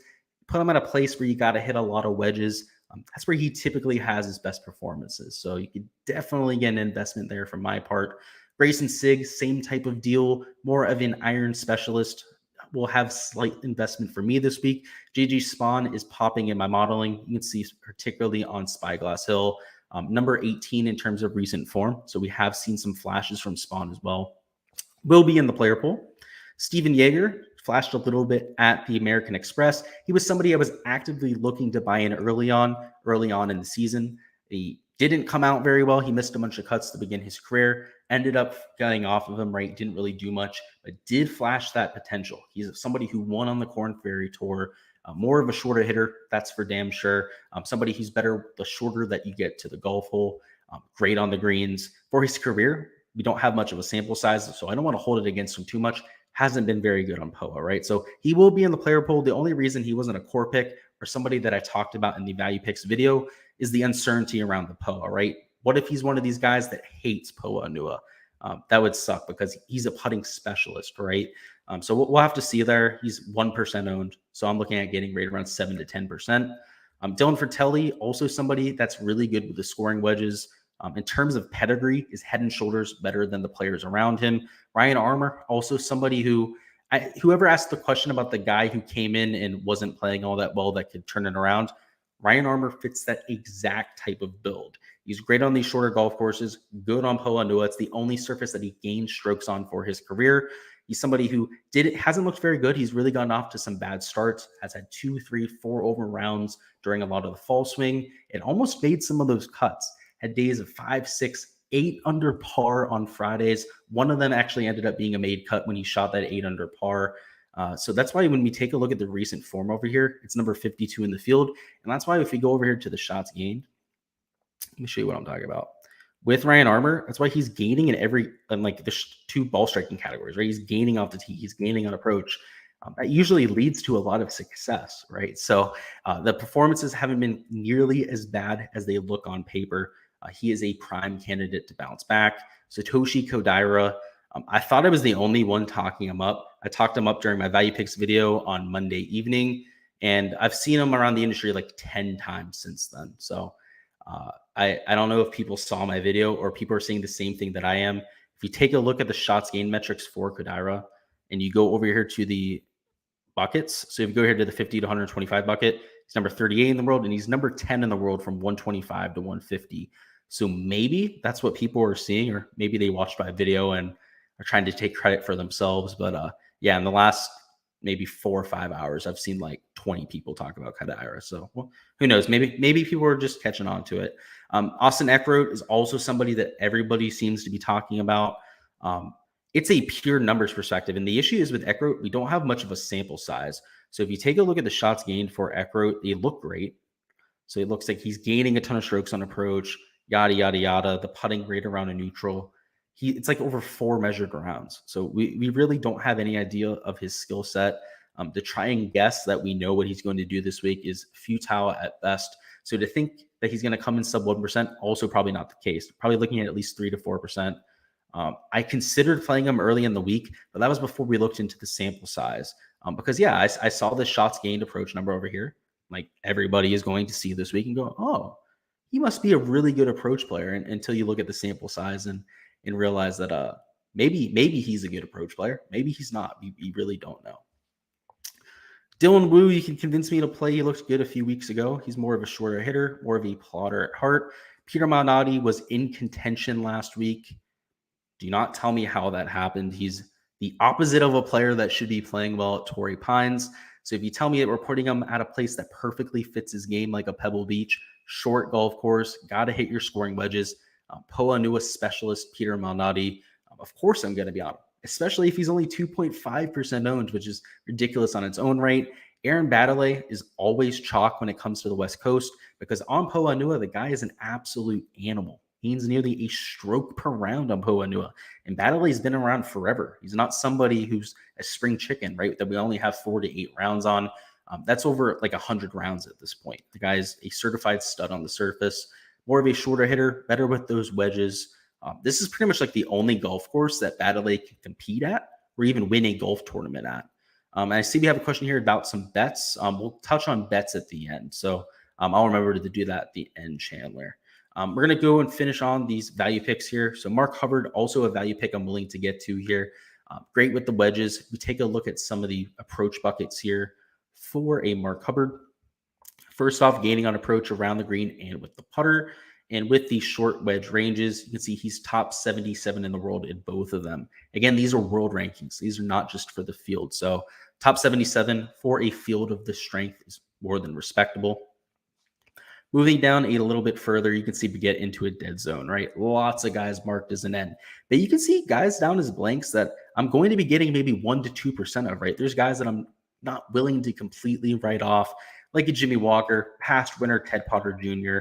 Put him at a place where you got to hit a lot of wedges. That's where he typically has his best performances. So you could definitely get an investment there from my part. Grayson Sigg, same type of deal, more of an iron specialist. Will have slight investment for me this week. JG Spawn is popping in my modeling. You can see particularly on Spyglass Hill, number 18 in terms of recent form. So we have seen some flashes from Spawn as well. Will be in the player pool. Steven Jaeger flashed a little bit at the American Express. He was somebody I was actively looking to buy in early on in the season. He didn't come out very well. He missed a bunch of cuts to begin his career, ended up getting off of him, right? Didn't really do much, but did flash that potential. He's somebody who won on the Korn Ferry Tour, more of a shorter hitter. That's for damn sure. Somebody who's better the shorter that you get to the golf hole. Great on the greens. For his career, we don't have much of a sample size, so I don't want to hold it against him too much. Hasn't been very good on POA, right? So he will be in the player pool. The only reason he wasn't a core pick or somebody that I talked about in the value picks video is the uncertainty around the POA, right? What if he's one of these guys that hates POA Nua? That would suck because he's a putting specialist, right? So we'll have to see there. He's 1% owned. So I'm looking at getting right around 7 to 10%. Dylan Fratelli, also somebody that's really good with the scoring wedges. In terms of pedigree, is head and shoulders better than the players around him. Ryan Armour, also somebody who, whoever asked the question about the guy who came in and wasn't playing all that well that could turn it around, Ryan Armour fits that exact type of build. He's great on these shorter golf courses, good on Poa Nua. It's the only surface that he gained strokes on for his career. He's somebody who hasn't looked very good. He's really gone off to some bad starts, has had 2, 3, 4 over rounds during a lot of the fall swing, and almost made some of those cuts. Had days of 5, 6, 8 under par on Fridays. One of them actually ended up being a made cut when he shot that 8 under par. So that's why when we take a look at the recent form over here, it's number 52 in the field. And that's why if we go over here to the shots gained, let me show you what I'm talking about. With Ryan Armour, that's why he's gaining in like the 2 ball striking categories, right? He's gaining off the tee, he's gaining on approach. That usually leads to a lot of success, right? So the performances haven't been nearly as bad as they look on paper. He is a prime candidate to bounce back. Satoshi Kodaira, I thought I was the only one talking him up. I talked him up during my value picks video on Monday evening, and I've seen him around the industry like 10 times since then. So I don't know if people saw my video or people are saying the same thing that I am. If you take a look at the shots gained metrics for Kodaira and you go over here to the buckets, so if you go here to the 50 to 125 bucket, he's number 38 in the world and he's number 10 in the world from 125 to 150. So maybe that's what people are seeing, or maybe they watched my video and are trying to take credit for themselves. But yeah, in the last maybe 4 or 5 hours, I've seen like 20 people talk about Kodaira. So well, who knows? Maybe people are just catching on to it. Austin Eckroat is also somebody that everybody seems to be talking about. It's a pure numbers perspective. And the issue is with Eckroat, we don't have much of a sample size. So if you take a look at the shots gained for Eckroat, they look great. So it looks like he's gaining a ton of strokes on approach, yada, yada, yada. The putting rate around a neutral. It's like over 4 measured rounds. So we really don't have any idea of his skill set. To try and guess that we know what he's going to do this week is futile at best. So to think that he's going to come in sub 1%, also probably not the case. Probably looking at least 3 to 4%. I considered playing him early in the week, but that was before we looked into the sample size. Because, yeah, I saw the shots gained approach number over here. Like everybody is going to see this week and go, oh, he must be a really good approach player. And until you look at the sample size and realize that maybe he's a good approach player. Maybe he's not. You really don't know. Dylan Wu, you can convince me to play. He looked good a few weeks ago. He's more of a shorter hitter, more of a plotter at heart. Peter Malnati was in contention last week. Do not tell me how that happened. He's the opposite of a player that should be playing well at Torrey Pines. So if you tell me that we're putting him at a place that perfectly fits his game, like a Pebble Beach, short golf course, got to hit your scoring wedges. Poa Nua specialist Peter Malnati, of course I'm going to be on him, especially if he's only 2.5% owned, which is ridiculous on its own right. Aaron Baddeley is always chalk when it comes to the West Coast because on Poa Nua, the guy is an absolute animal. He's nearly a stroke per round on Poa Nua. And Baddeley's been around forever. He's not somebody who's a spring chicken, right, that we only have 4 to 8 rounds on. That's over like 100 rounds at this point. The guy's a certified stud on the surface, more of a shorter hitter, better with those wedges. This is pretty much like the only golf course that Baddeley can compete at or even win a golf tournament at. And I see we have a question here about some bets. We'll touch on bets at the end. So I'll remember to do that at the end, Chandler. We're going to go and finish on these value picks here. So Mark Hubbard, also a value pick I'm willing to get to here. Great with the wedges. We take a look at some of the approach buckets here for a Mark Hubbard. First off, gaining on approach around the green and with the putter. And with these short wedge ranges, you can see he's top 77 in the world in both of them. Again, these are world rankings. These are not just for the field. So top 77 for a field of this strength is more than respectable. Moving down a little bit further, you can see we get into a dead zone, right? Lots of guys marked as an N. But you can see guys down as blanks that I'm going to be getting maybe 1 to 2% of, right? There's guys that I'm not willing to completely write off, like a Jimmy Walker, past winner Ted Potter Jr.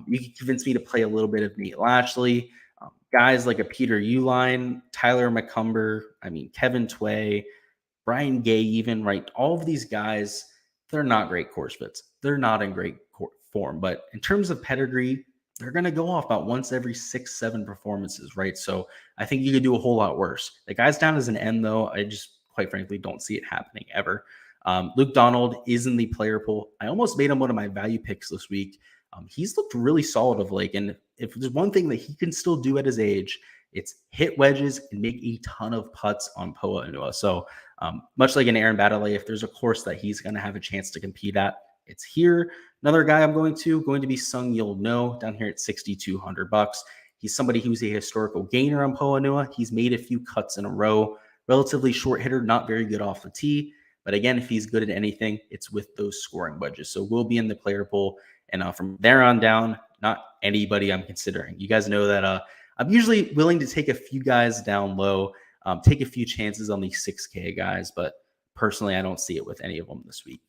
You can convince me to play a little bit of Nate Lashley. Guys like a Peter Uline, Tyler McCumber, Kevin Tway, Brian Gay even, right? All of these guys, they're not great course fits. They're not in great form. But in terms of pedigree, they're going to go off about once every 6-7 performances, right? So I think you could do a whole lot worse. The guy's down as an N, though. I just, quite frankly, don't see it happening ever. Luke Donald is in the player pool. I almost made him one of my value picks this week. He's looked really solid of late. And if there's one thing that he can still do at his age, it's hit wedges and make a ton of putts on Poa Nua. So much like an Aaron Baddeley, if there's a course that he's going to have a chance to compete at, it's here. Another guy I'm going to be Sung Yul No down here at $6,200. He's somebody who's a historical gainer on Poa Nua. He's made a few cuts in a row. Relatively short hitter, not very good off the tee. But again, if he's good at anything, it's with those scoring wedges. So we'll be in the player pool. And from there on down, not anybody I'm considering. You guys know that I'm usually willing to take a few guys down low, take a few chances on these 6K guys. But personally, I don't see it with any of them this week.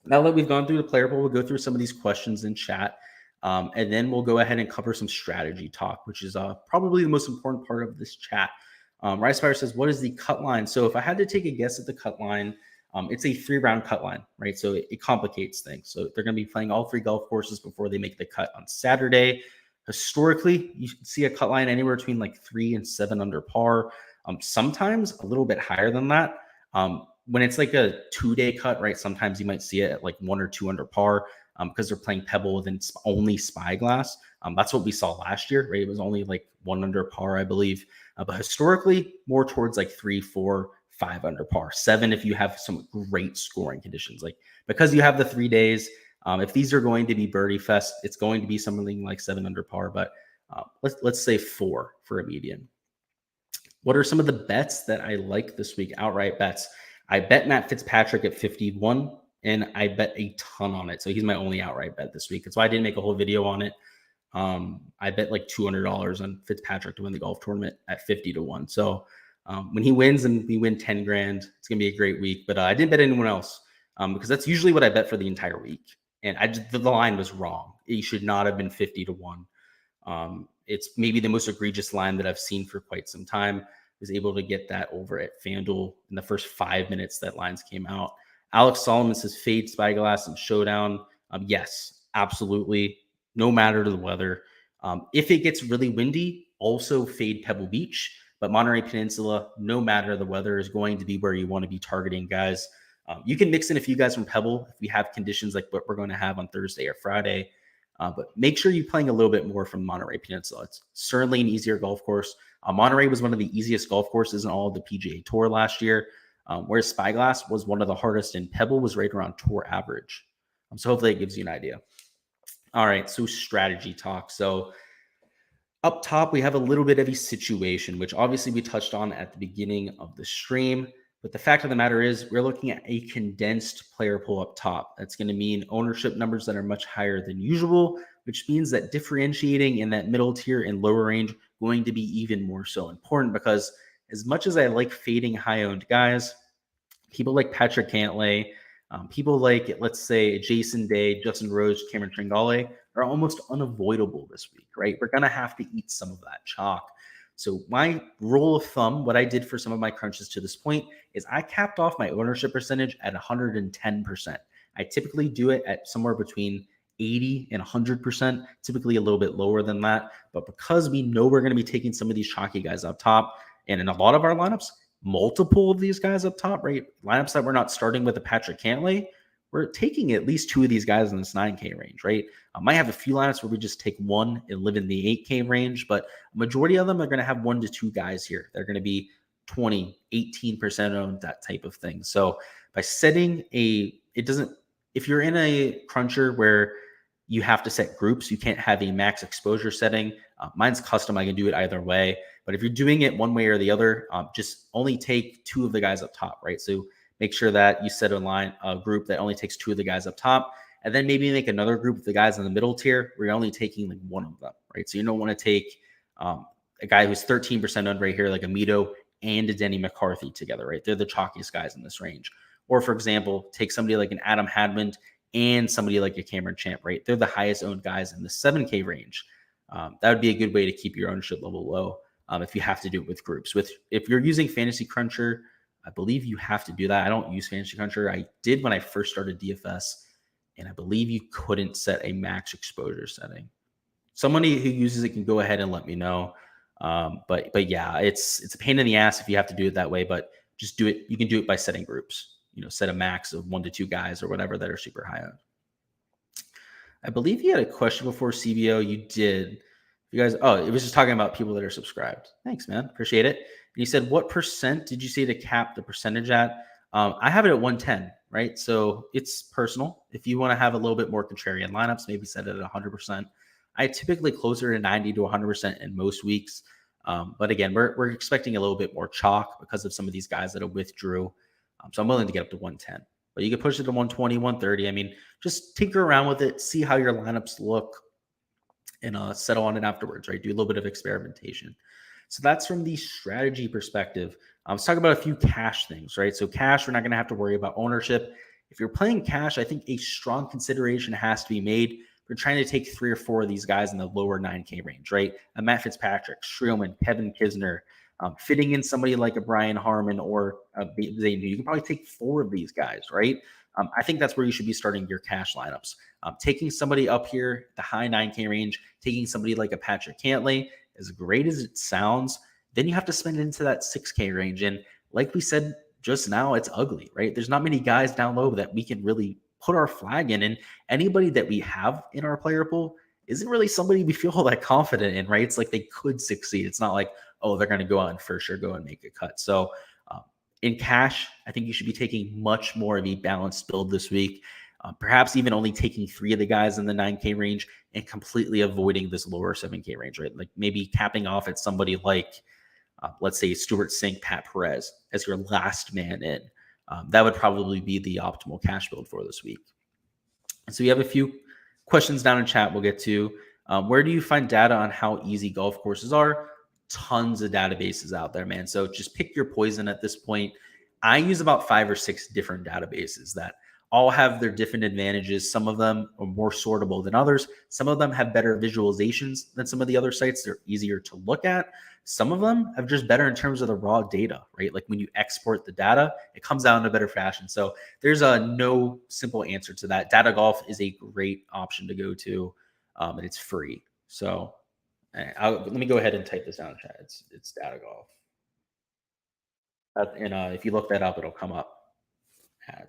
Now that we've gone through the player pool, we'll go through some of these questions in chat. And then we'll go ahead and cover some strategy talk, which is probably the most important part of this chat. Ricefire says, what is the cut line? So if I had to take a guess at the cut line, it's a 3-round cut line, right? So it complicates things. So they're going to be playing all 3 golf courses before they make the cut on Saturday. Historically, you see a cut line anywhere between like 3 and 7 under par. Sometimes a little bit higher than that. When it's like a 2-day cut, right? Sometimes you might see it at like 1 or 2 under par. because they're playing Pebble with only Spyglass. That's what we saw last year, right? It was only like 1 under par, I believe. But historically, more towards like 3, 4, 5 under par, 7 if you have some great scoring conditions. Like because you have the 3 days, if these are going to be birdie fest, it's going to be something like 7 under par. But let's say 4 for a median. What are some of the bets that I like this week? Outright bets. I bet Matt Fitzpatrick at 51, and I bet a ton on it. So he's my only outright bet this week. That's why I didn't make a whole video on it. I bet like $200 on Fitzpatrick to win the golf tournament at 50 to 1. So when he wins and we win 10 grand, it's going to be a great week. But I didn't bet anyone else because that's usually what I bet for the entire week. And the line was wrong. It should not have been 50 to 1. It's maybe the most egregious line that I've seen for quite some time. I was able to get that over at FanDuel in the first 5 minutes that lines came out. Alex Solomon says fade Spyglass and Showdown. Yes, absolutely. No matter to the weather. If it gets really windy, also fade Pebble Beach. But Monterey Peninsula, no matter the weather, is going to be where you want to be targeting, guys. You can mix in a few guys from Pebble if we have conditions like what we're going to have on Thursday or Friday. But make sure you're playing a little bit more from Monterey Peninsula. It's certainly an easier golf course. Monterey was one of the easiest golf courses in all of the PGA Tour last year, whereas Spyglass was one of the hardest, and Pebble was right around tour average. So hopefully it gives you an idea. All right, so strategy talk. So up top, we have a little bit of a situation, which obviously we touched on at the beginning of the stream. But the fact of the matter is we're looking at a condensed player pool up top. That's going to mean ownership numbers that are much higher than usual, which means that differentiating in that middle tier and lower range going to be even more so important, because as much as I like fading high-owned guys, people like Patrick Cantley, people like, let's say, Jason Day, Justin Rose, Cameron Tringale are almost unavoidable this week, right? We're going to have to eat some of that chalk. So my rule of thumb, what I did for some of my crunches to this point, is I capped off my ownership percentage at 110%. I typically do it at somewhere between 80 and 100%, typically a little bit lower than that. But because we know we're going to be taking some of these chalky guys up top, and in a lot of our lineups, multiple of these guys up top, right? Lineups that we're not starting with a Patrick Cantley, we're taking at least 2 of these guys in this 9K range, right? I might have a few lineups where we just take 1 and live in the 8K range, but a majority of them are going to have 1 to 2 guys here. They're going to be 20, 18% owned, that type of thing. So by setting if you're in a cruncher where you have to set groups, you can't have a max exposure setting. Mine's custom. I can do it either way. But if you're doing it one way or the other, just only take 2 of the guys up top, right? So make sure that you set a group that only takes 2 of the guys up top, and then maybe make another group of the guys in the middle tier where you're only taking like 1 of them, right? So you don't want to take a guy who's 13% owned right here, like a Mito and a Denny McCarthy together, right? They're the chalkiest guys in this range. Or for example, take somebody like an Adam Hadman and somebody like a Cameron Champ, right? They're the highest owned guys in the 7K range. That would be a good way to keep your ownership level low if you have to do it with groups. If you're using Fantasy Cruncher, I believe you have to do that. I don't use Fantasy Cruncher. I did when I first started DFS, and I believe you couldn't set a max exposure setting. Somebody who uses it can go ahead and let me know. But yeah, it's a pain in the ass if you have to do it that way, but just do it. You can do it by setting groups. Set a max of 1 to 2 guys or whatever that are super high on. I believe you had a question before CBO. You did. You guys, it was just talking about people that are subscribed. Thanks, man. Appreciate it. And you said, what percent did you say to cap the percentage at? I have it at 110, right? So it's personal. If you want to have a little bit more contrarian lineups, maybe set it at 100%. I typically closer to 90 to 100% in most weeks. But again, we're expecting a little bit more chalk because of some of these guys that have withdrew. So I'm willing to get up to 110. But you can push it to 120, 130. I mean, just tinker around with it, see how your lineups look, and settle on it afterwards, right? Do a little bit of experimentation. So that's from the strategy perspective. Let's talk about a few cash things, right? So cash, we're not going to have to worry about ownership. If you're playing cash, I think a strong consideration has to be made. We're trying to take 3 or 4 of these guys in the lower 9K range, right? A Matt Fitzpatrick, Streelman, Kevin Kisner, fitting in somebody like a Brian Harmon or you can probably take 4 of these guys, right? I think that's where you should be starting your cash lineups. Taking somebody up here, the high 9K range, taking somebody like a Patrick Cantley, as great as it sounds, then you have to spend into that 6K range. And like we said just now, it's ugly, right? There's not many guys down low that we can really put our flag in. And anybody that we have in our player pool isn't really somebody we feel all that confident in, right? It's like they could succeed. It's not like, oh, they're going to go out and for sure go and make a cut. So in cash, I think you should be taking much more of a balanced build this week. Perhaps even only taking 3 of the guys in the 9K range and completely avoiding this lower 7K range, right? Like maybe capping off at somebody like, let's say, Stuart Sink, Pat Perez as your last man in. That would probably be the optimal cash build for this week. So you have a few questions down in chat we'll get to. Where do you find data on how easy golf courses are? Tons of databases out there, man. So just pick your poison at this point. I use about 5 or 6 different databases that all have their different advantages. Some of them are more sortable than others. Some of them have better visualizations than some of the other sites. They're easier to look at. Some of them have just better in terms of the raw data, right? Like when you export the data, it comes out in a better fashion. So there's no simple answer to that. Data Golf is a great option to go to, and it's free. So let me go ahead and type this down in chat. It's Data Golf. And if you look that up, it'll come up as,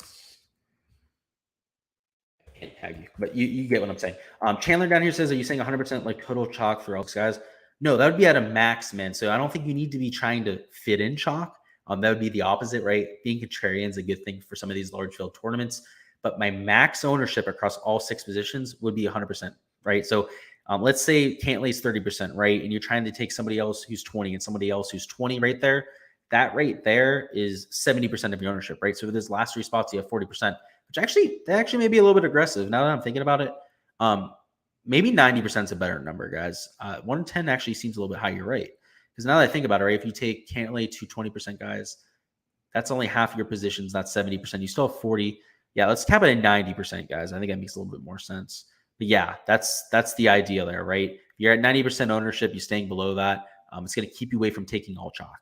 I can't tag you, but you get what I'm saying. Chandler down here says, are you saying 100% like total chalk for all these guys? No, that would be at a max, man. So I don't think you need to be trying to fit in chalk. That would be the opposite, right? Being contrarian is a good thing for some of these large field tournaments. But my max ownership across all 6 positions would be 100%, right? So let's say Cantley is 30%, right? And you're trying to take somebody else who's 20 and somebody else who's 20 right there. That right there is 70% of your ownership, right? So for those last 3 spots, you have 40%, which that actually may be a little bit aggressive. Now that I'm thinking about it, maybe 90% is a better number, guys. 110 actually seems a little bit high. You're right. Because now that I think about it, right, if you take Cantley to 20% guys, that's only half your positions, not 70%. You still have 40. Yeah, let's cap it at 90%, guys. I think that makes a little bit more sense. But yeah, that's the idea there, right? You're at 90% ownership. You're staying below that. It's going to keep you away from taking all chalk.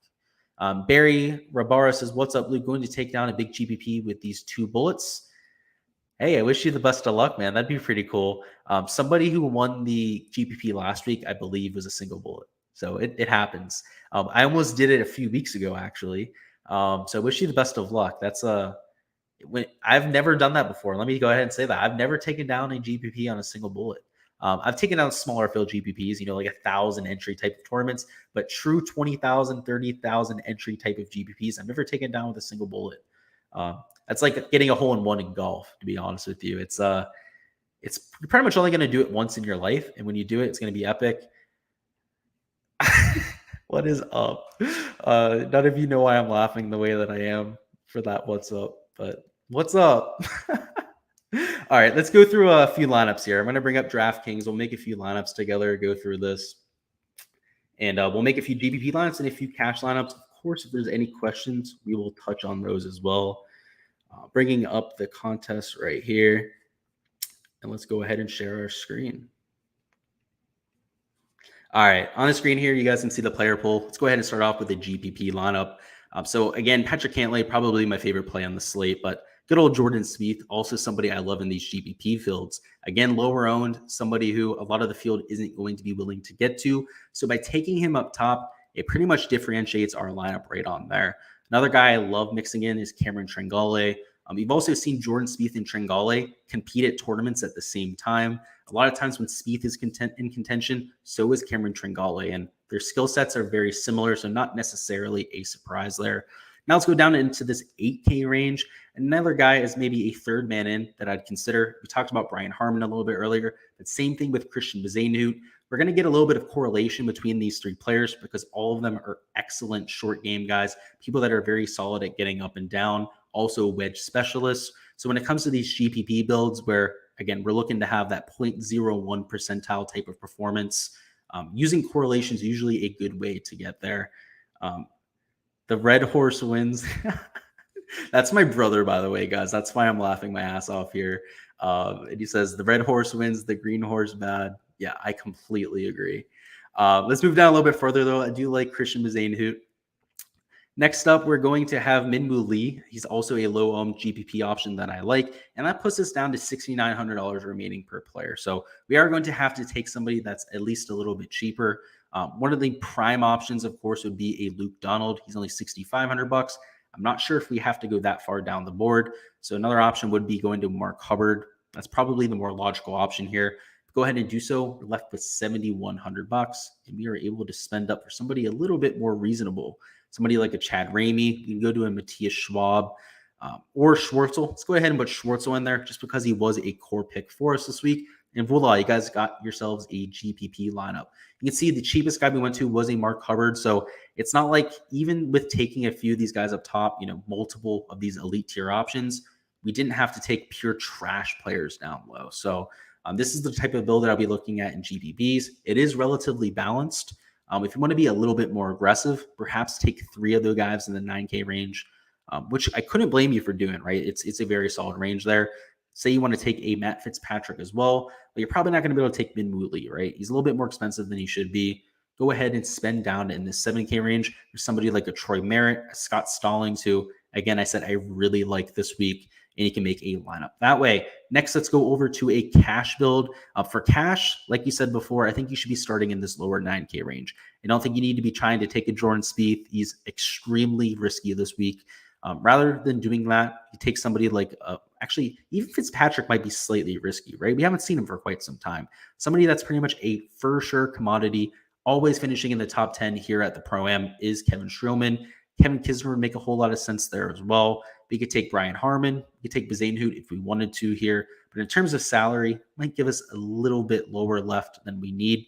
Barry Rabara says, what's up, Luke? Going to take down a big GPP with these 2 bullets? Hey, I wish you the best of luck, man. That'd be pretty cool. Somebody who won the GPP last week, I believe, was a single bullet. So it happens. I almost did it a few weeks ago, actually. So I wish you the best of luck. I've never done that before. Let me go ahead and say that. I've never taken down a GPP on a single bullet. I've taken down smaller field GPPs, like 1,000 entry type of tournaments, but true 20,000, 30,000 entry type of GPPs, I've never taken down with a single bullet. That's like getting a hole in one in golf, to be honest with you. It's you're pretty much only going to do it once in your life. And when you do it, it's going to be epic. What is up? None of you know why I'm laughing the way that I am for that. What's up? But what's up? All right, let's go through a few lineups here. I'm going to bring up Draftkings. We'll make a few lineups together, go through this. And we'll make a few GPP lineups and a few cash lineups. Of course, if there's any questions, we will touch on those as well. Bringing up the contest right here. And let's go ahead and share our screen. All right, on the screen here, you guys can see the player pool. Let's go ahead and start off with the GPP lineup. So again, Patrick Cantley, probably my favorite play on the slate, but good old Jordan Spieth, also somebody I love in these GPP fields. Again, lower owned, somebody who a lot of the field isn't going to be willing to get to. So by taking him up top, it pretty much differentiates our lineup right on there. Another guy I love mixing in is Cameron Tringale. You've also seen Jordan Spieth and Tringale compete at tournaments at the same time. A lot of times when Spieth is in contention, so is Cameron Tringale, and their skill sets are very similar, so not necessarily a surprise there. Now let's go down into this 8K range. Another guy is maybe a third man in that I'd consider. We talked about Brian Harmon a little bit earlier, but same thing with Christian Mosain. We're going to get a little bit of correlation between these 3 players because all of them are excellent short game guys, people that are very solid at getting up and down, also wedge specialists. So when it comes to these GPP builds where, again, we're looking to have that 0.01 percentile type of performance, using correlation is usually a good way to get there. The red horse wins. That's my brother, by the way, guys. That's why I'm laughing my ass off here. And he says, the red horse wins, the green horse bad. Yeah, I completely agree. Let's move down a little bit further, though. I do like Christian Mosain. Next up, we're going to have Minbu Lee. He's also a low-owned GPP option that I like, and that puts us down to $6,900 remaining per player. So we are going to have to take somebody that's at least a little bit cheaper. One of the prime options, of course, would be a Luke Donald. He's only $6,500. I'm not sure if we have to go that far down the board. So another option would be going to Mark Hubbard. That's probably the more logical option here. Go ahead and do so. We're left with $7,100, and we are able to spend up for somebody a little bit more reasonable. Somebody like a Chad Ramey. You can go to a Matthias Schwab or Schwartzel. Let's go ahead and put Schwartzel in there just because he was a core pick for us this week. And voila, you guys got yourselves a GPP lineup. You can see the cheapest guy we went to was a Mark Hubbard. So it's not like even with taking a few of these guys up top, multiple of these elite tier options, we didn't have to take pure trash players down low. So this is the type of build that I'll be looking at in GPPs. It is relatively balanced. If you want to be a little bit more aggressive, perhaps take 3 of the guys in the 9K range, which I couldn't blame you for doing, right? It's a very solid range there. Say you want to take a Matt Fitzpatrick as well, but you're probably not going to be able to take Minbu Lee, right? He's a little bit more expensive than he should be. Go ahead and spend down in the 7K range. There's somebody like a Troy Merritt, a Scott Stallings, who, again, I said I really like this week, and you can make a lineup that way. Next, let's go over to a cash build. For cash, like you said before, I think you should be starting in this lower 9K range. I don't think you need to be trying to take a Jordan Spieth. He's extremely risky this week. Rather than doing that, you take somebody like, actually, even Fitzpatrick might be slightly risky, right? We haven't seen him for quite some time. Somebody that's pretty much a for sure commodity, always finishing in the top 10 here at the Pro-Am is Kevin Streelman. Kevin Kisner would make a whole lot of sense there as well. We could take Brian Harmon. We could take Mosain if we wanted to here. But in terms of salary, might give us a little bit lower left than we need.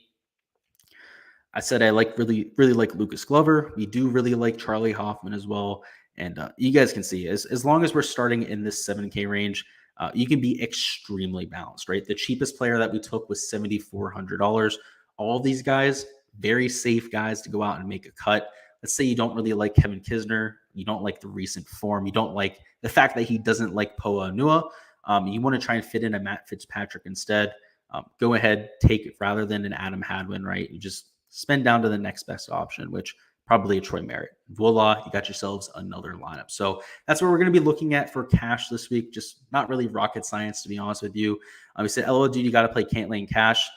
I said I really like Lucas Glover. We do really like Charlie Hoffman as well. And you guys can see, as long as we're starting in this 7K range, you can be extremely balanced, right? The cheapest player that we took was $7,400. All of these guys, very safe guys to go out and make a cut. Let's say you don't really like Kevin Kisner. You don't like the recent form. You don't like the fact that he doesn't like Poa Nua. You want to try and fit in a Matt Fitzpatrick instead. Go ahead, take it rather than an Adam Hadwin, right? You just spend down to the next best option, which probably a Troy Merritt. Voila, you got yourselves another lineup. So that's what we're going to be looking at for cash this week. Just not really rocket science, to be honest with you. We said, LO, dude, you got to play Cantley and cash.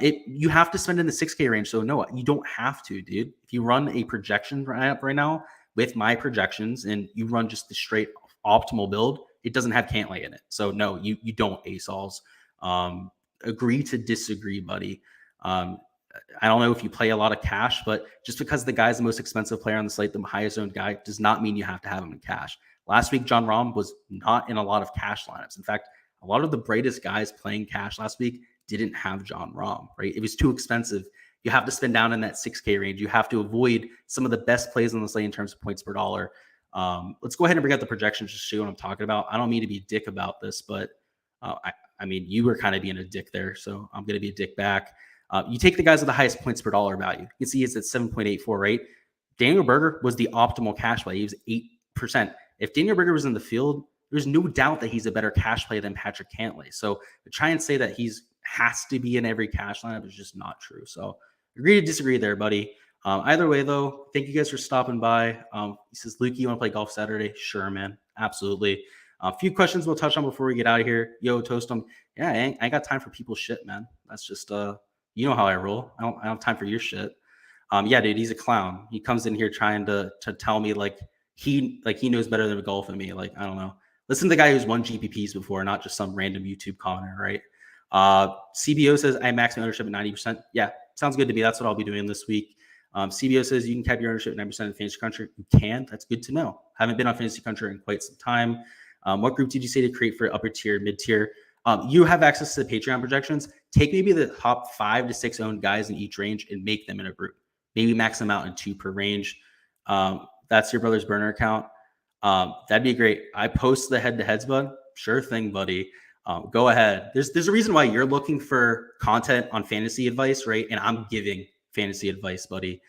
You have to spend in the 6K range. So no, you don't have to, dude. If you run a projection right now with my projections and you run just the straight optimal build, it doesn't have Cantley in it. So no, you don't, ASOLs. Agree to disagree, buddy. I don't know if you play a lot of cash, but just because the guy's the most expensive player on the slate, the highest owned guy, does not mean you have to have him in cash. Last week, John Rahm was not in a lot of cash lineups. In fact, a lot of the brightest guys playing cash last week didn't have John Rahm, right? It was too expensive. You have to spend down in that 6K range. You have to avoid some of the best plays on the slate in terms of points per dollar. Let's go ahead and bring out the projections just to show you what I'm talking about. I don't mean to be a dick about this, but I mean, you were kind of being a dick there, so I'm going to be a dick back. You take the guys with the highest points per dollar value. You can see it's at 7.84, right? Daniel Berger was the optimal cash play. He was 8%. If Daniel Berger was in the field, there's no doubt that he's a better cash play than Patrick Cantley. So to try and say that he's has to be in every cash lineup is just not true. So agree to disagree there, buddy. Either way, though, thank you guys for stopping by. He says, Luke, you want to play golf Saturday? Sure, man. Absolutely. A few questions we'll touch on before we get out of here. Yo, Toastum. Yeah, I ain't got time for people's shit, man. That's just you know how I roll. I don't have time for your shit. Yeah, dude, he's a clown. He comes in here trying to tell me he knows better than golf than me. Like, I don't know. Listen to the guy who's won GPPs before, not just some random YouTube commenter, right? CBO says I max my ownership at 90%. Yeah, sounds good to me. That's what I'll be doing this week. CBO says you can cap your ownership at 90% in Fantasy Country. You can. That's good to know. Haven't been on Fantasy Country in quite some time. What group did you say to create for upper tier, mid tier? You have access to the Patreon projections. Take maybe the top 5 to 6 owned guys in each range and make them in a group. Maybe max them out in 2 per range. That's your brother's burner account. That'd be great. I post the head-to-heads, bud. Sure thing, buddy. Go ahead. There's a reason why you're looking for content on fantasy advice, right? And I'm giving fantasy advice, buddy.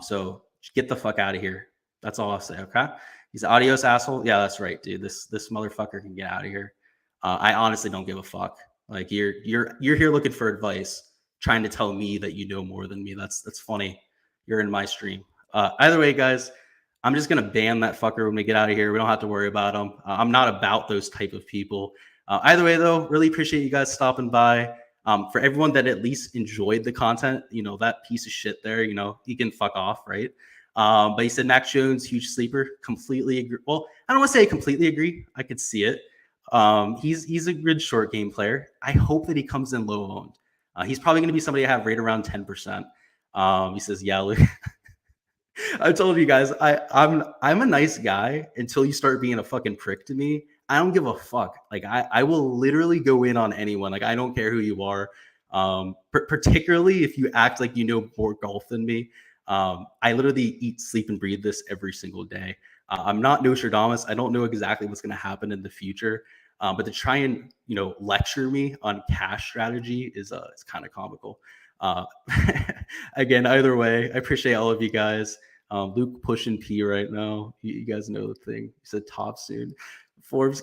So get the fuck out of here. That's all I'll say, okay? He's an adios asshole. Yeah, that's right, dude. This motherfucker can get out of here. I honestly don't give a fuck. Like you're here looking for advice, trying to tell me that you know more than me. That's funny. You're in my stream. Either way, guys, I'm just gonna ban that fucker when we get out of here. We don't have to worry about him. I'm not about those type of people. Either way, though, really appreciate you guys stopping by. For everyone that at least enjoyed the content, that piece of shit there, he can fuck off, right? But he said Mac Jones, huge sleeper. Completely agree. Well, I don't want to say I completely agree. I could see it. He's a good short game player. I hope that he comes in low owned. He's probably going to be somebody I have right around 10%. He says, yeah, Luke. I told you guys, I'm a nice guy until you start being a fucking prick to me. I don't give a fuck. Like I will literally go in on anyone. Like I don't care who you are. Particularly if you act like you know more golf than me. I literally eat, sleep, and breathe this every single day. I'm not Nostradamus. I don't know exactly what's going to happen in the future. But to try and lecture me on cash strategy is kind of comical. Again, either way, I appreciate all of you guys. Luke pushing P right now. You guys know the thing. He said top soon. Forbes,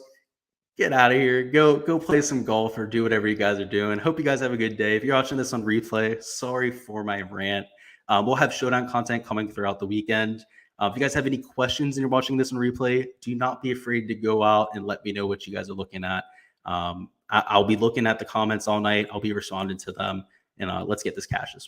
get out of here. Go play some golf or do whatever you guys are doing. Hope you guys have a good day. If you're watching this on replay, sorry for my rant. We'll have showdown content coming throughout the weekend. If you guys have any questions and you're watching this on replay, do not be afraid to go out and let me know what you guys are looking at. I'll be looking at the comments all night. I'll be responding to them, and let's get this cash this